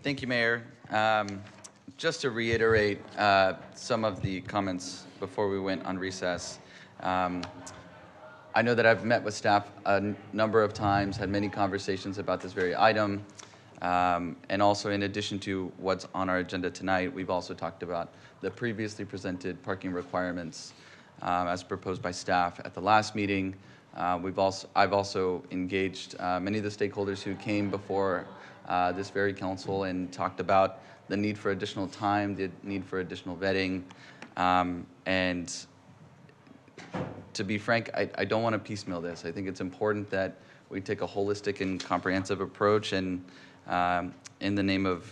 Thank you, Mayor. Just to reiterate some of the comments before we went on recess. I know that I've met with staff a number of times, had many conversations about this very item. And also, in addition to what's on our agenda tonight, we've also talked about the previously presented parking requirements as proposed by staff at the last meeting. I've also engaged many of the stakeholders who came before this very council and talked about the need for additional time, the need for additional vetting, and to be frank, I don't want to piecemeal this. I think it's important that we take a holistic and comprehensive approach, and in the name of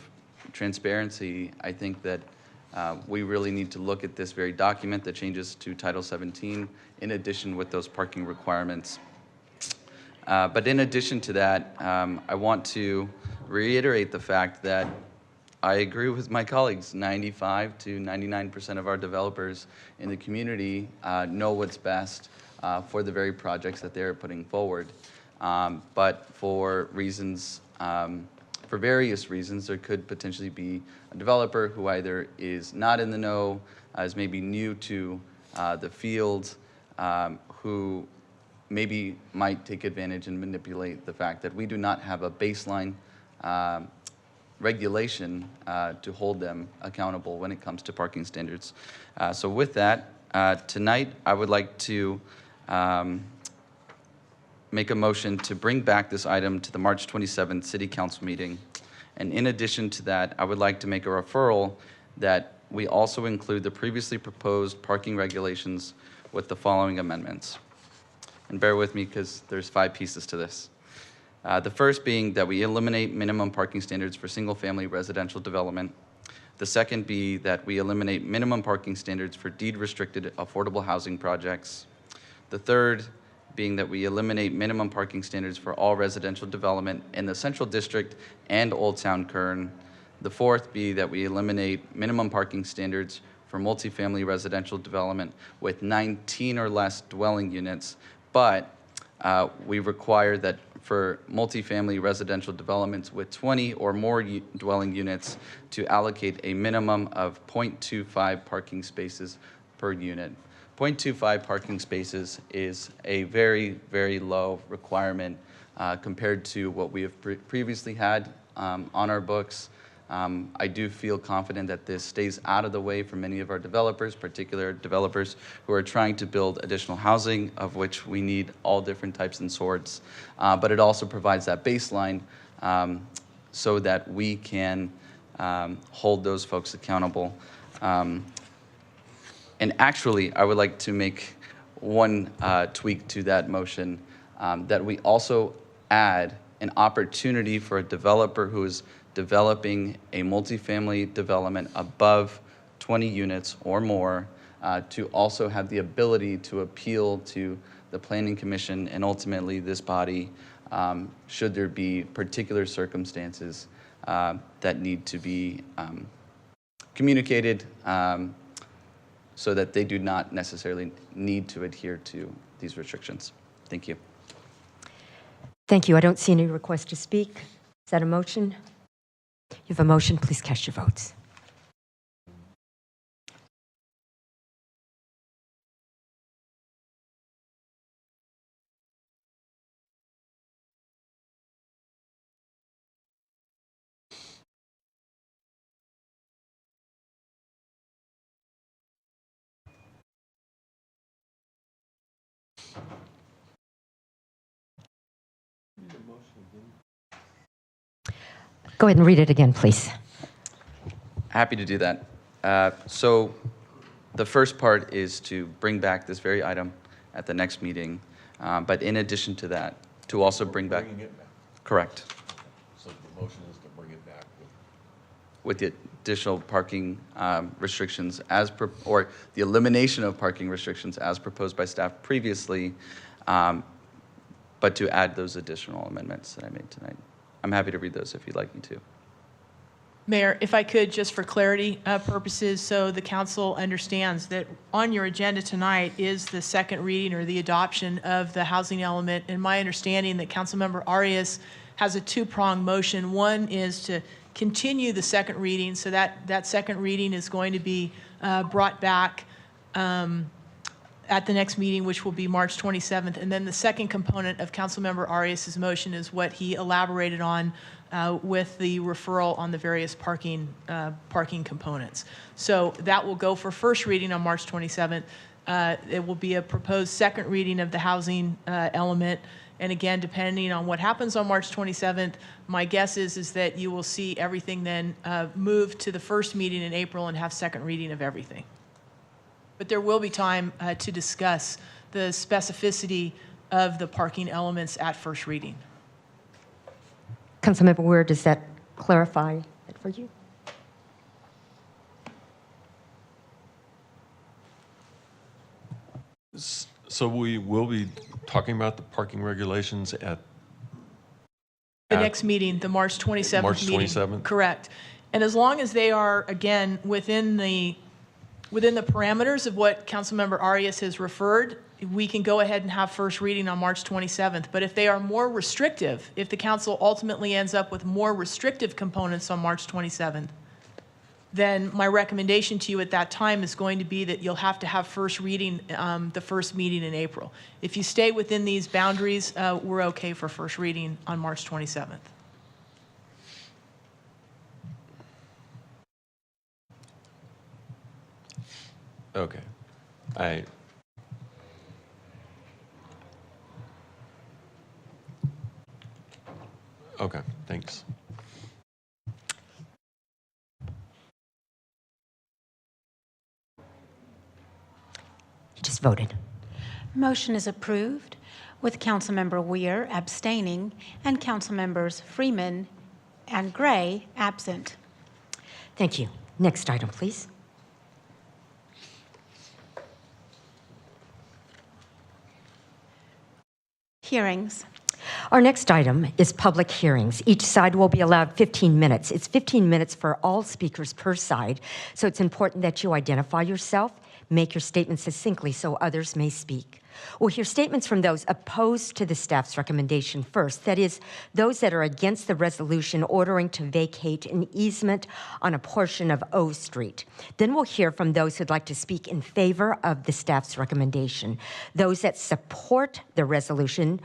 transparency, I think that we really need to look at this very document, the changes to Title 17, in addition with those parking requirements. But in addition to that, I want to reiterate the fact that I agree with my colleagues. 95 to 99% of our developers in the community know what's best for the very projects that they're putting forward. But for reasons, for various reasons, there could potentially be a developer who either is not in the know, is maybe new to the field, who maybe might take advantage and manipulate the fact that we do not have a baseline regulation to hold them accountable when it comes to parking standards. So with that, tonight I would like to make a motion to bring back this item to the March 27th City Council meeting. And in addition to that, I would like to make a referral that we also include the previously proposed parking regulations with the following amendments. And bear with me because there's 5 pieces to this. The first being that we eliminate minimum parking standards for single-family residential development. The second be that we eliminate minimum parking standards for deed-restricted affordable housing projects. The third being that we eliminate minimum parking standards for all residential development in the Central District and Old Town Kern. The fourth be that we eliminate minimum parking standards for multifamily residential development with 19 or less dwelling units, but we require that for multifamily residential developments with 20 or more dwelling units to allocate a minimum of 0.25 parking spaces per unit. 0.25 parking spaces is a very, very low requirement compared to what we have previously had on our books. I do feel confident that this stays out of the way for many of our developers, particular developers who are trying to build additional housing, of which we need all different types and sorts. But it also provides that baseline so that we can hold those folks accountable. And actually, I would like to make one tweak to that motion, that we also add an opportunity for a developer who is developing a multifamily development above 20 units or more to also have the ability to appeal to the Planning Commission and ultimately this body should there be particular circumstances that need to be communicated so that they do not necessarily need to adhere to these restrictions. Thank you. Thank you. I don't see any request to speak. Is that a motion? You have a motion. Please cast your votes. Go ahead and read it again, please. Happy to do that. So the first part is to bring back this very item at the next meeting. But in addition to that, to also bring back. Bringing it back. Correct. So the motion is to bring it back with the additional parking restrictions or the elimination of parking restrictions as proposed by staff previously, but to add those additional amendments that I made tonight. I'm happy to read those if you'd like me to. Mayor, if I could, just for clarity purposes, so the council understands that on your agenda tonight is the second reading or the adoption of the housing element. And my understanding that Councilmember Arias has a two-pronged motion. One is to continue the second reading, so that second reading is going to be brought back at the next meeting, which will be March 27th. And then the second component of Councilmember Arias's motion is what he elaborated on with the referral on the various parking components. So that will go for first reading on March 27th. It will be a proposed second reading of the housing element. And again, depending on what happens on March 27th, my guess is that you will see everything then move to the first meeting in April and have second reading of everything. But there will be time to discuss the specificity of the parking elements at first reading. Councilmember Weir, does that clarify it for you? So we will be talking about the parking regulations at The next meeting, the March 27th March meeting. 27th? Correct. And as long as they are, again, within the parameters of what Councilmember Arias has referred, we can go ahead and have first reading on March 27th. But if they are more restrictive, if the council ultimately ends up with more restrictive components on March 27th, then my recommendation to you at that time is going to be that you'll have to have first reading the first meeting in April. If you stay within these boundaries, we're okay for first reading on March 27th. Okay. Okay, thanks. You just voted. Motion is approved with Councilmember Weir abstaining and Councilmembers Freeman and Gray absent. Thank you. Next item, please. Hearings. Our next item is public hearings. Each side will be allowed 15 minutes. It's 15 minutes for all speakers per side, so it's important that you identify yourself, make your statement succinctly so others may speak. We'll hear statements from those opposed to the staff's recommendation first, that is, those that are against the resolution ordering to vacate an easement on a portion of O Street. Then we'll hear from those who'd like to speak in favor of the staff's recommendation, those that support the resolution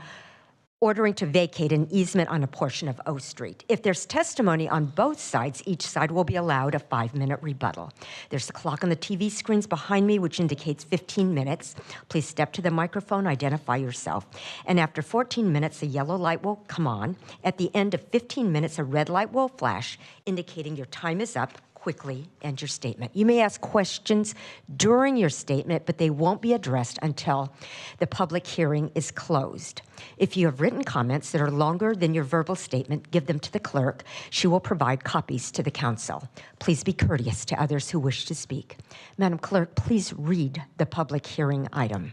ordering to vacate an easement on a portion of O Street. If there's testimony on both sides, each side will be allowed a 5-minute rebuttal. There's a clock on the TV screens behind me which indicates 15 minutes. Please step to the microphone, identify yourself. And after 14 minutes, a yellow light will come on. At the end of 15 minutes, a red light will flash, indicating your time is up. Quickly end your statement. You may ask questions during your statement, but they won't be addressed until the public hearing is closed. If you have written comments that are longer than your verbal statement, give them to the clerk. She will provide copies to the council. Please be courteous to others who wish to speak. Madam Clerk, please read the public hearing item.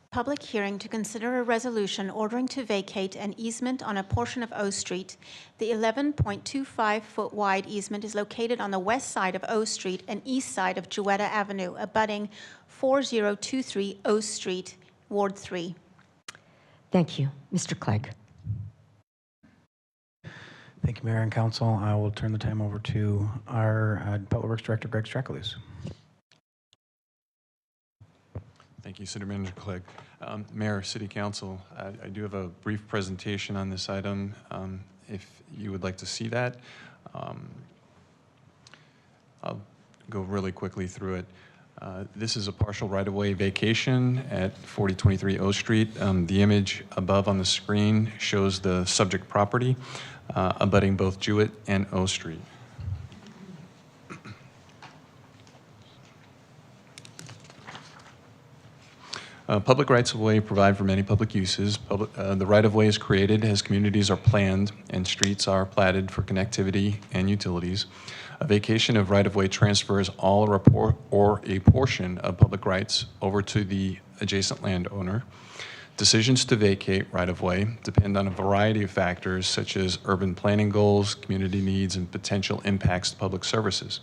Public hearing to consider a resolution ordering to vacate an easement on a portion of O Street. The 11.25-foot wide easement is located on the west side of O Street and east side of Jewetta Avenue, abutting 4023 O Street, Ward 3. Thank you. Mr. Clegg. Thank you, Mayor and Council. I will turn the time over to our Public Works Director, Greg Strackles. Thank you, City Manager Clegg. Mayor, City Council, I do have a brief presentation on this item. If you would like to see that, I'll go really quickly through it. This is a partial right-of-way vacation at 4023 O Street. The image above on the screen shows the subject property abutting both Jewett and O Street. Public rights-of-way provide for many public uses. The right-of-way is created as communities are planned and streets are platted for connectivity and utilities. A vacation of right-of-way transfers all or a portion of public rights over to the adjacent landowner. Decisions to vacate right-of-way depend on a variety of factors such as urban planning goals, community needs, and potential impacts to public services.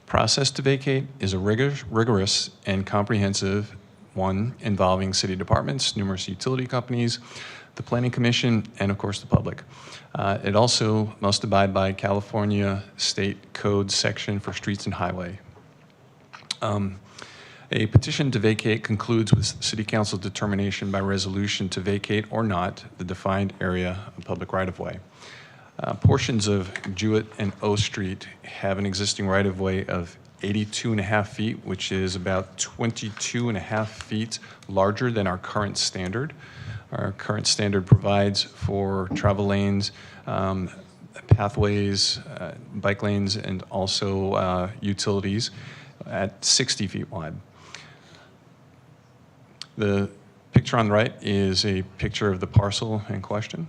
Process to vacate is a rigorous and comprehensive one involving city departments, numerous utility companies, the Planning Commission, and of course the public. It also must abide by California State Code section for streets and highway. A petition to vacate concludes with City Council determination by resolution to vacate or not the defined area of public right-of-way. Portions of Jewett and O Street have an existing right-of-way of 82.5 feet, which is about 22.5 feet larger than our current standard. Our current standard provides for travel lanes, pathways, bike lanes, and also utilities at 60 feet wide. The picture on the right is a picture of the parcel in question.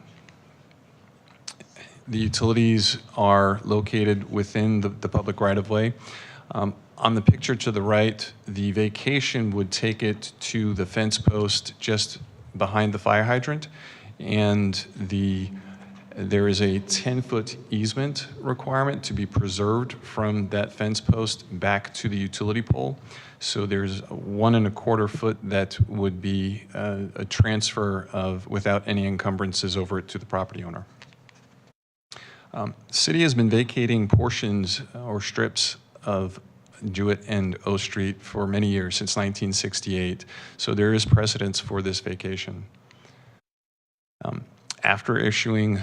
The utilities are located within the public right-of-way. On the picture to the right, the vacation would take it to the fence post just behind the fire hydrant, and there is a 10-foot easement requirement to be preserved from that fence post back to the utility pole. So there's 1.25 foot that would be a transfer of without any encumbrances over it to the property owner. City has been vacating portions or strips of Jewett and O Street for many years, since 1968. So there is precedence for this vacation. After issuing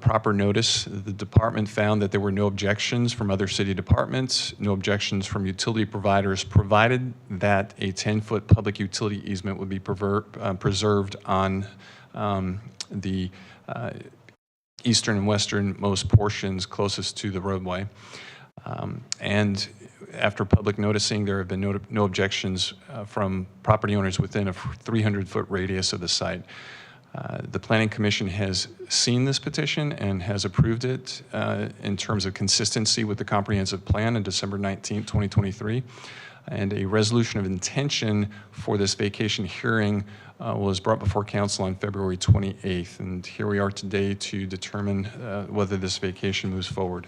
proper notice, the department found that there were no objections from other city departments, no objections from utility providers, provided that a 10-foot public utility easement would be preserved on the eastern and westernmost portions closest to the roadway. And after public noticing, there have been no objections from property owners within a 300-foot radius of the site. The Planning Commission has seen this petition and has approved it in terms of consistency with the comprehensive plan on December 19, 2023. And a resolution of intention for this vacation hearing was brought before council on February 28th. And here we are today to determine whether this vacation moves forward.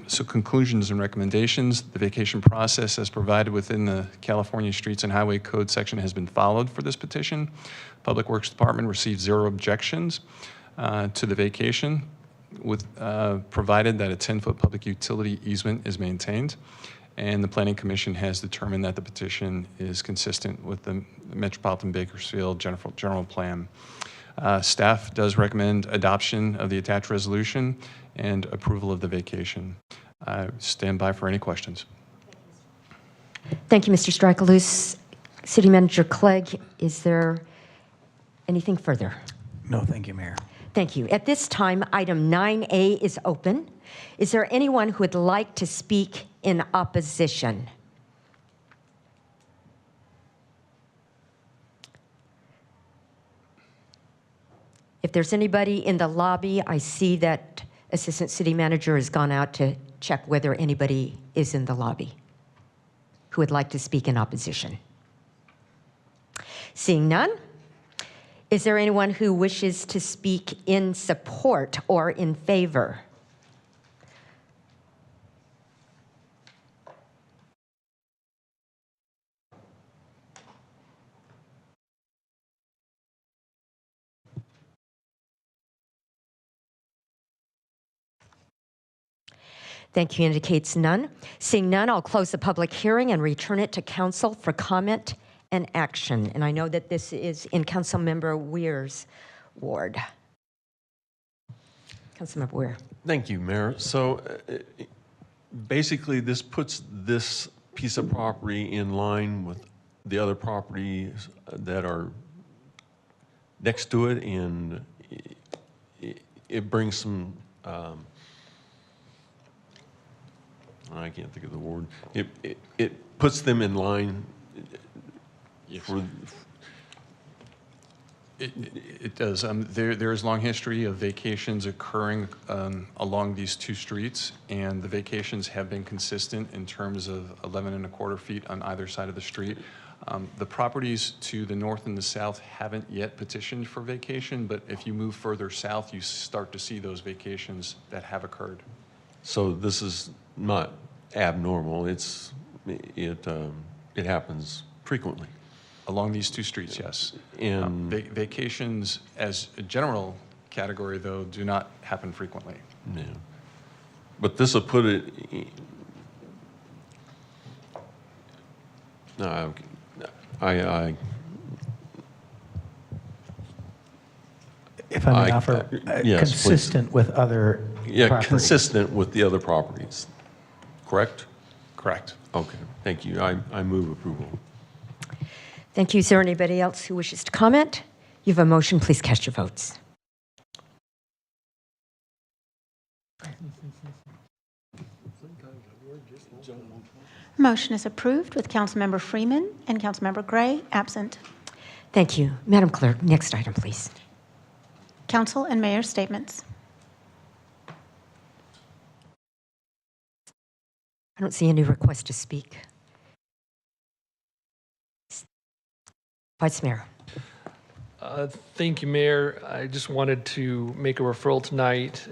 So conclusions and recommendations. The vacation process as provided within the California Streets and Highway Code section has been followed for this petition. Public Works Department received 0 objections to the vacation, provided that a 10-foot public utility easement is maintained. And the Planning Commission has determined that the petition is consistent with the Metropolitan Bakersfield General Plan. Staff does recommend adoption of the attached resolution and approval of the vacation. Stand by for any questions. Thank you, Mr. Strykalous. City Manager Clegg, is there anything further? No, thank you, Mayor. Thank you. At this time, item 9A is open. Is there anyone who would like to speak in opposition? If there's anybody in the lobby, I see that Assistant City Manager has gone out to check whether anybody is in the lobby who would like to speak in opposition. Seeing none, is there anyone who wishes to speak in support or in favor? Thank you, indicates none. Seeing none, I'll close the public hearing and return it to council for comment and action. And I know that this is in Councilmember Weir's ward. Councilmember Weir. Thank you, Mayor. So basically, this puts this piece of property in line with the other properties that are next to it, and it brings some I can't think of the word. It puts them in line. It does. There is long history of vacations occurring along these 2 streets, and the vacations have been consistent in terms of 11.25 feet on either side of the street. The properties to the north and the south haven't yet petitioned for vacation, but if you move further south, you start to see those vacations that have occurred. So this is not abnormal. It happens frequently. Along these two streets, yes. In Vacations as a general category, though, do not happen frequently. yeah. But this will put it. No, If I may offer, yes, consistent with other yeah, properties. consistent with the other properties. Correct? Correct. Okay, thank you. I move approval. Thank you. Is there anybody else who wishes to comment? You have a motion. Please cast your votes. Motion is approved with Councilmember Freeman and Councilmember Gray absent. Thank you. Madam Clerk, next item, please. Council and Mayor statements. I don't see any request to speak. Vice Mayor. Thank you, Mayor. I just wanted to make a referral tonight.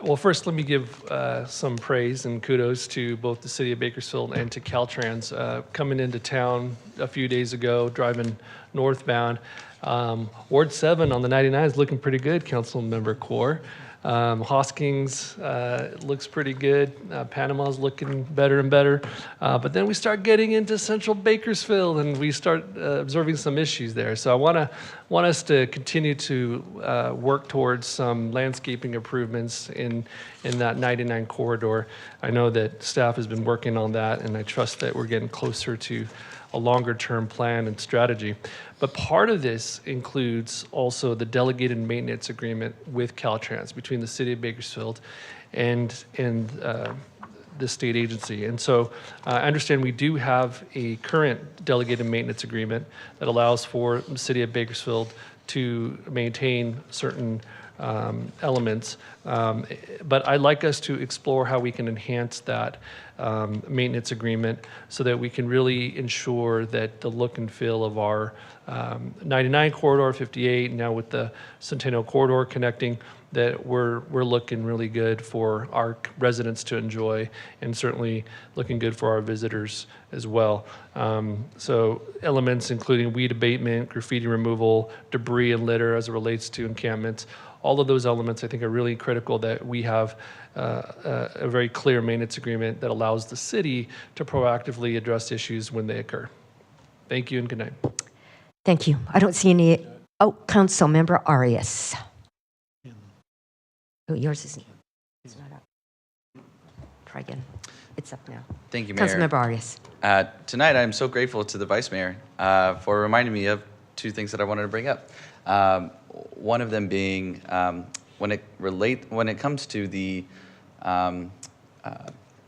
Well, first, let me give some praise and kudos to both the City of Bakersfield and to Caltrans. Coming into town a few days ago, driving northbound, Ward 7 on the 99 is looking pretty good, Councilmember Core. Hoskins looks pretty good. Panama's looking better and better. But then we start getting into central Bakersfield and we start observing some issues there. So I want us to continue to work towards some landscaping improvements in that 99 corridor. I know that staff has been working on that, and I trust that we're getting closer to a longer-term plan and strategy. But part of this includes also the delegated maintenance agreement with Caltrans between the City of Bakersfield and the state agency. And so I understand we do have a current delegated maintenance agreement that allows for the City of Bakersfield to maintain certain elements. But I'd like us to explore how we can enhance that maintenance agreement so that we can really ensure that the look and feel of our 99 corridor, 58, now with the Centennial corridor connecting, that we're looking really good for our residents to enjoy, and certainly looking good for our visitors as well. So elements including weed abatement, graffiti removal, debris and litter as it relates to encampments, all of those elements I think are really critical that we have a very clear maintenance agreement that allows the city to proactively address issues when they occur. Thank you and good night. Thank you. I don't see any. Oh, Councilmember Arias. Oh, yours isn't. It's not up. Try again. It's up now. Thank you, Mayor. Councilmember Arias. Tonight, I'm so grateful to the Vice Mayor for reminding me of two things that I wanted to bring up. One of them being when it comes to the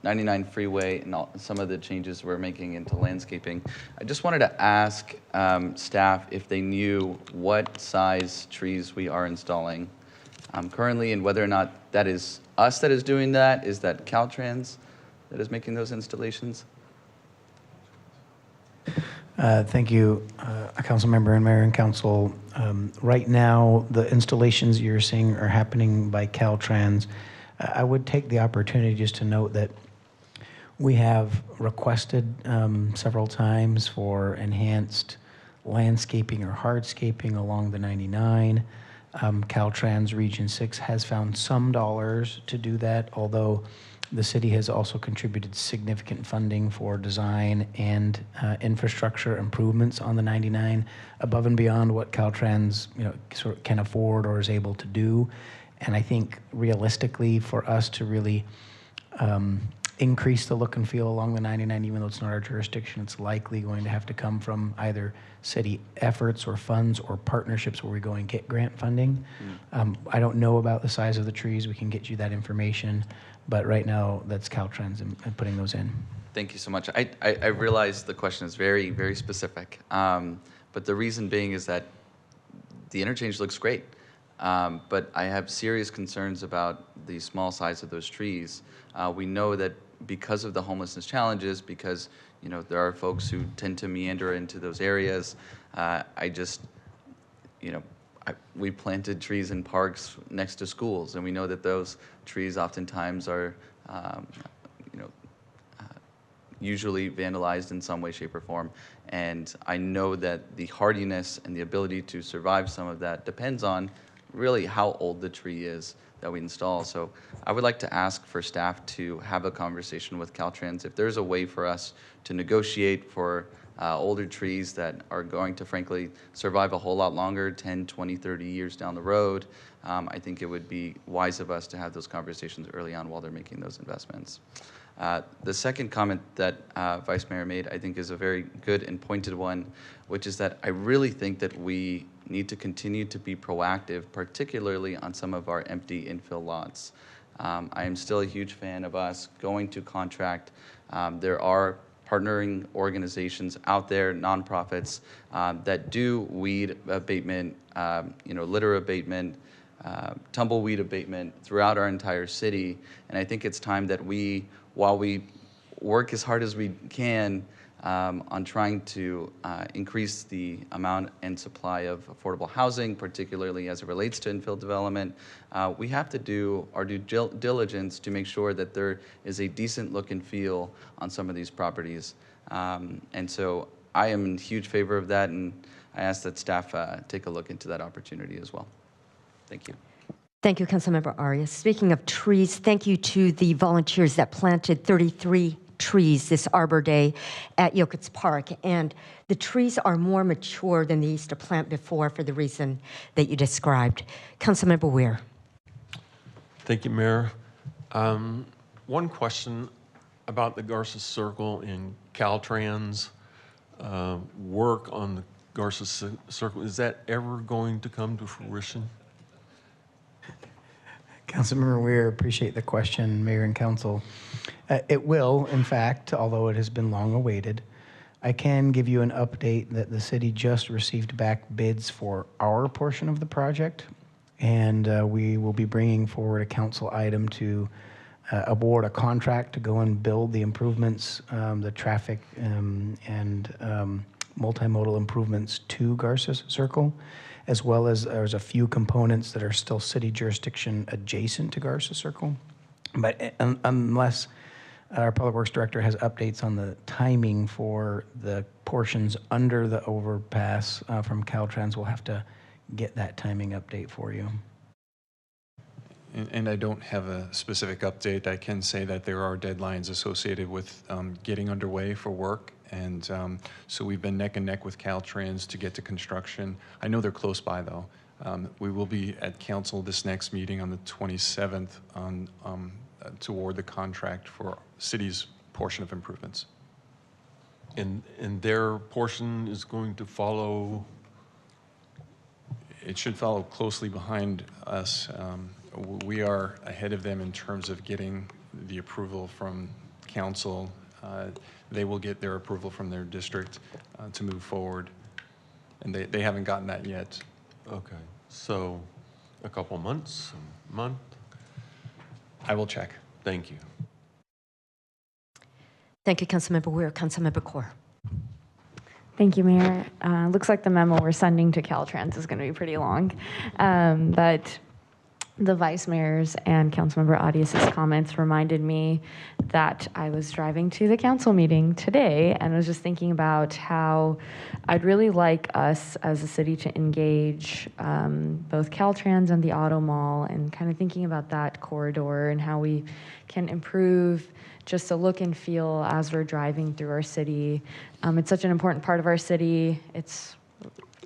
99 freeway and some of the changes we're making into landscaping, I just wanted to ask staff if they knew what size trees we are installing currently, and whether or not that is us that is doing that. Is that Caltrans that is making those installations? Thank you, Councilmember and Mayor and Council. Right now, the installations you're seeing are happening by Caltrans. I would take the opportunity just to note that we have requested several times for enhanced landscaping or hardscaping along the 99. Caltrans Region 6 has found some dollars to do that, although the city has also contributed significant funding for design and infrastructure improvements on the 99 above and beyond what Caltrans sort of can afford or is able to do. And I think realistically for us to really increase the look and feel along the 99, even though it's not our jurisdiction, it's likely going to have to come from either city efforts or funds or partnerships where we go and get grant funding. I don't know about the size of the trees. We can get you that information. But right now, that's Caltrans and putting those in. Thank you so much. I realize the question is very, very specific. But the reason being is that the interchange looks great. But I have serious concerns about the small size of those trees. We know that because of the homelessness challenges, because there are folks who tend to meander into those areas. We planted trees in parks next to schools, and we know that those trees oftentimes are usually vandalized in some way, shape, or form. And I know that the hardiness and the ability to survive some of that depends on really how old the tree is that we install. So I would like to ask for staff to have a conversation with Caltrans if there's a way for us to negotiate for older trees that are going to frankly survive a whole lot longer, 10, 20, 30 years down the road. I think it would be wise of us to have those conversations early on while they're making those investments. The second comment that Vice Mayor made, I think, is a very good and pointed one, which is that I really think that we need to continue to be proactive, particularly on some of our empty infill lots. I am still a huge fan of us going to contract. There are partnering organizations out there, nonprofits, that do weed abatement, litter abatement, tumbleweed abatement throughout our entire city. And I think it's time that while we work as hard as we can on trying to increase the amount and supply of affordable housing, particularly as it relates to infill development, we have to do our due diligence to make sure that there is a decent look and feel on some of these properties. And so I am in huge favor of that, and I ask that staff take a look into that opportunity as well. Thank you. Thank you, Councilmember Arias. Speaking of trees, thank you to the volunteers that planted 33 trees this Arbor Day at Yokitz Park. And the trees are more mature than they used to plant before for the reason that you described. Councilmember Weir. Thank you, Mayor. One question about the Garza Circle and Caltrans work on the Garza Circle. Is that ever going to come to fruition? Councilmember Weir, appreciate the question, Mayor and Council. It will, in fact, although it has been long awaited. I can give you an update that the city just received back bids for our portion of the project, and we will be bringing forward a council item to award a contract to go and build the improvements, the traffic and multimodal improvements to Garza Circle, as well as there's a few components that are still city jurisdiction adjacent to Garza Circle. But unless our Public Works Director has updates on the timing for the portions under the overpass from Caltrans, we'll have to get that timing update for you. And I don't have a specific update. I can say that there are deadlines associated with getting underway for work. And so we've been neck and neck with Caltrans to get to construction. I know they're close by, though. We will be at council this next meeting on the 27th to award the contract for city's portion of improvements. And their portion is going to follow? It should follow closely behind us. We are ahead of them in terms of getting the approval from council. They will get their approval from their district to move forward, and they haven't gotten that yet. Okay, so a couple months, a month? I will check. Thank you. Thank you, Councilmember Weir. Councilmember Corr. Thank you, Mayor. Looks like the memo we're sending to Caltrans is going to be pretty long, but the Vice Mayor's and Councilmember Arias' comments reminded me that I was driving to the council meeting today and was just thinking about how I'd really like us as a city to engage both Caltrans and the Auto Mall, and kind of thinking about that corridor and how we can improve just the look and feel as we're driving through our city. It's such an important part of our city. It's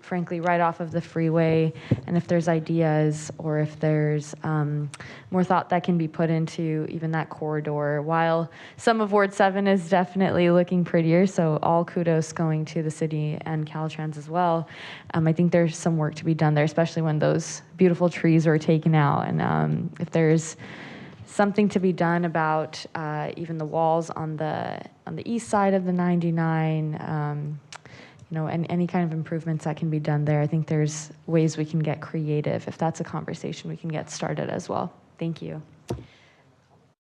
frankly right off of the freeway, and if there's ideas or if there's more thought that can be put into even that corridor, while some of Ward 7 is definitely looking prettier, so all kudos going to the city and Caltrans as well. I think there's some work to be done there, especially when those beautiful trees are taken out, and if there's something to be done about even the walls on the east side of the 99, and any kind of improvements that can be done there. I think there's ways we can get creative. If that's a conversation we can get started as well. Thank you.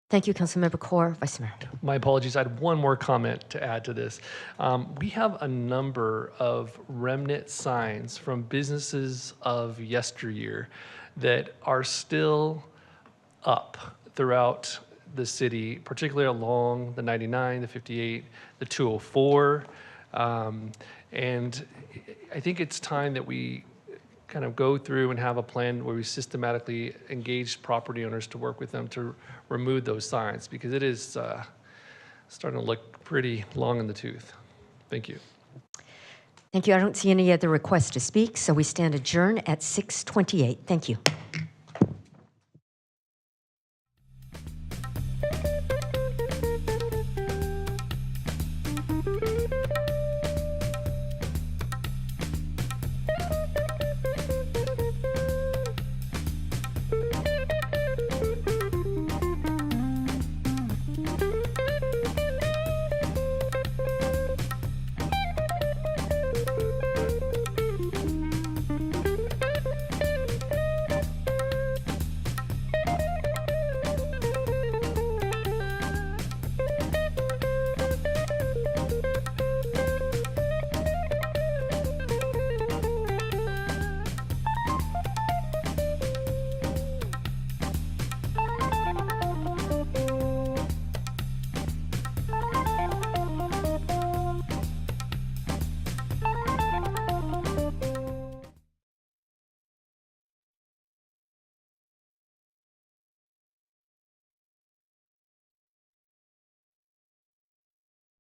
Thank you, Councilmember Corr. Vice Mayor. My apologies. I had one more comment to add to this. We have a number of remnant signs from businesses of yesteryear that are still up throughout the city, particularly along the 99, the 58, the 204. And I think it's time that we kind of go through and have a plan where we systematically engage property owners to work with them to remove those signs, because it is starting to look pretty long in the tooth. Thank you. Thank you. I don't see any other requests to speak, so we stand adjourned at 6:28. Thank you.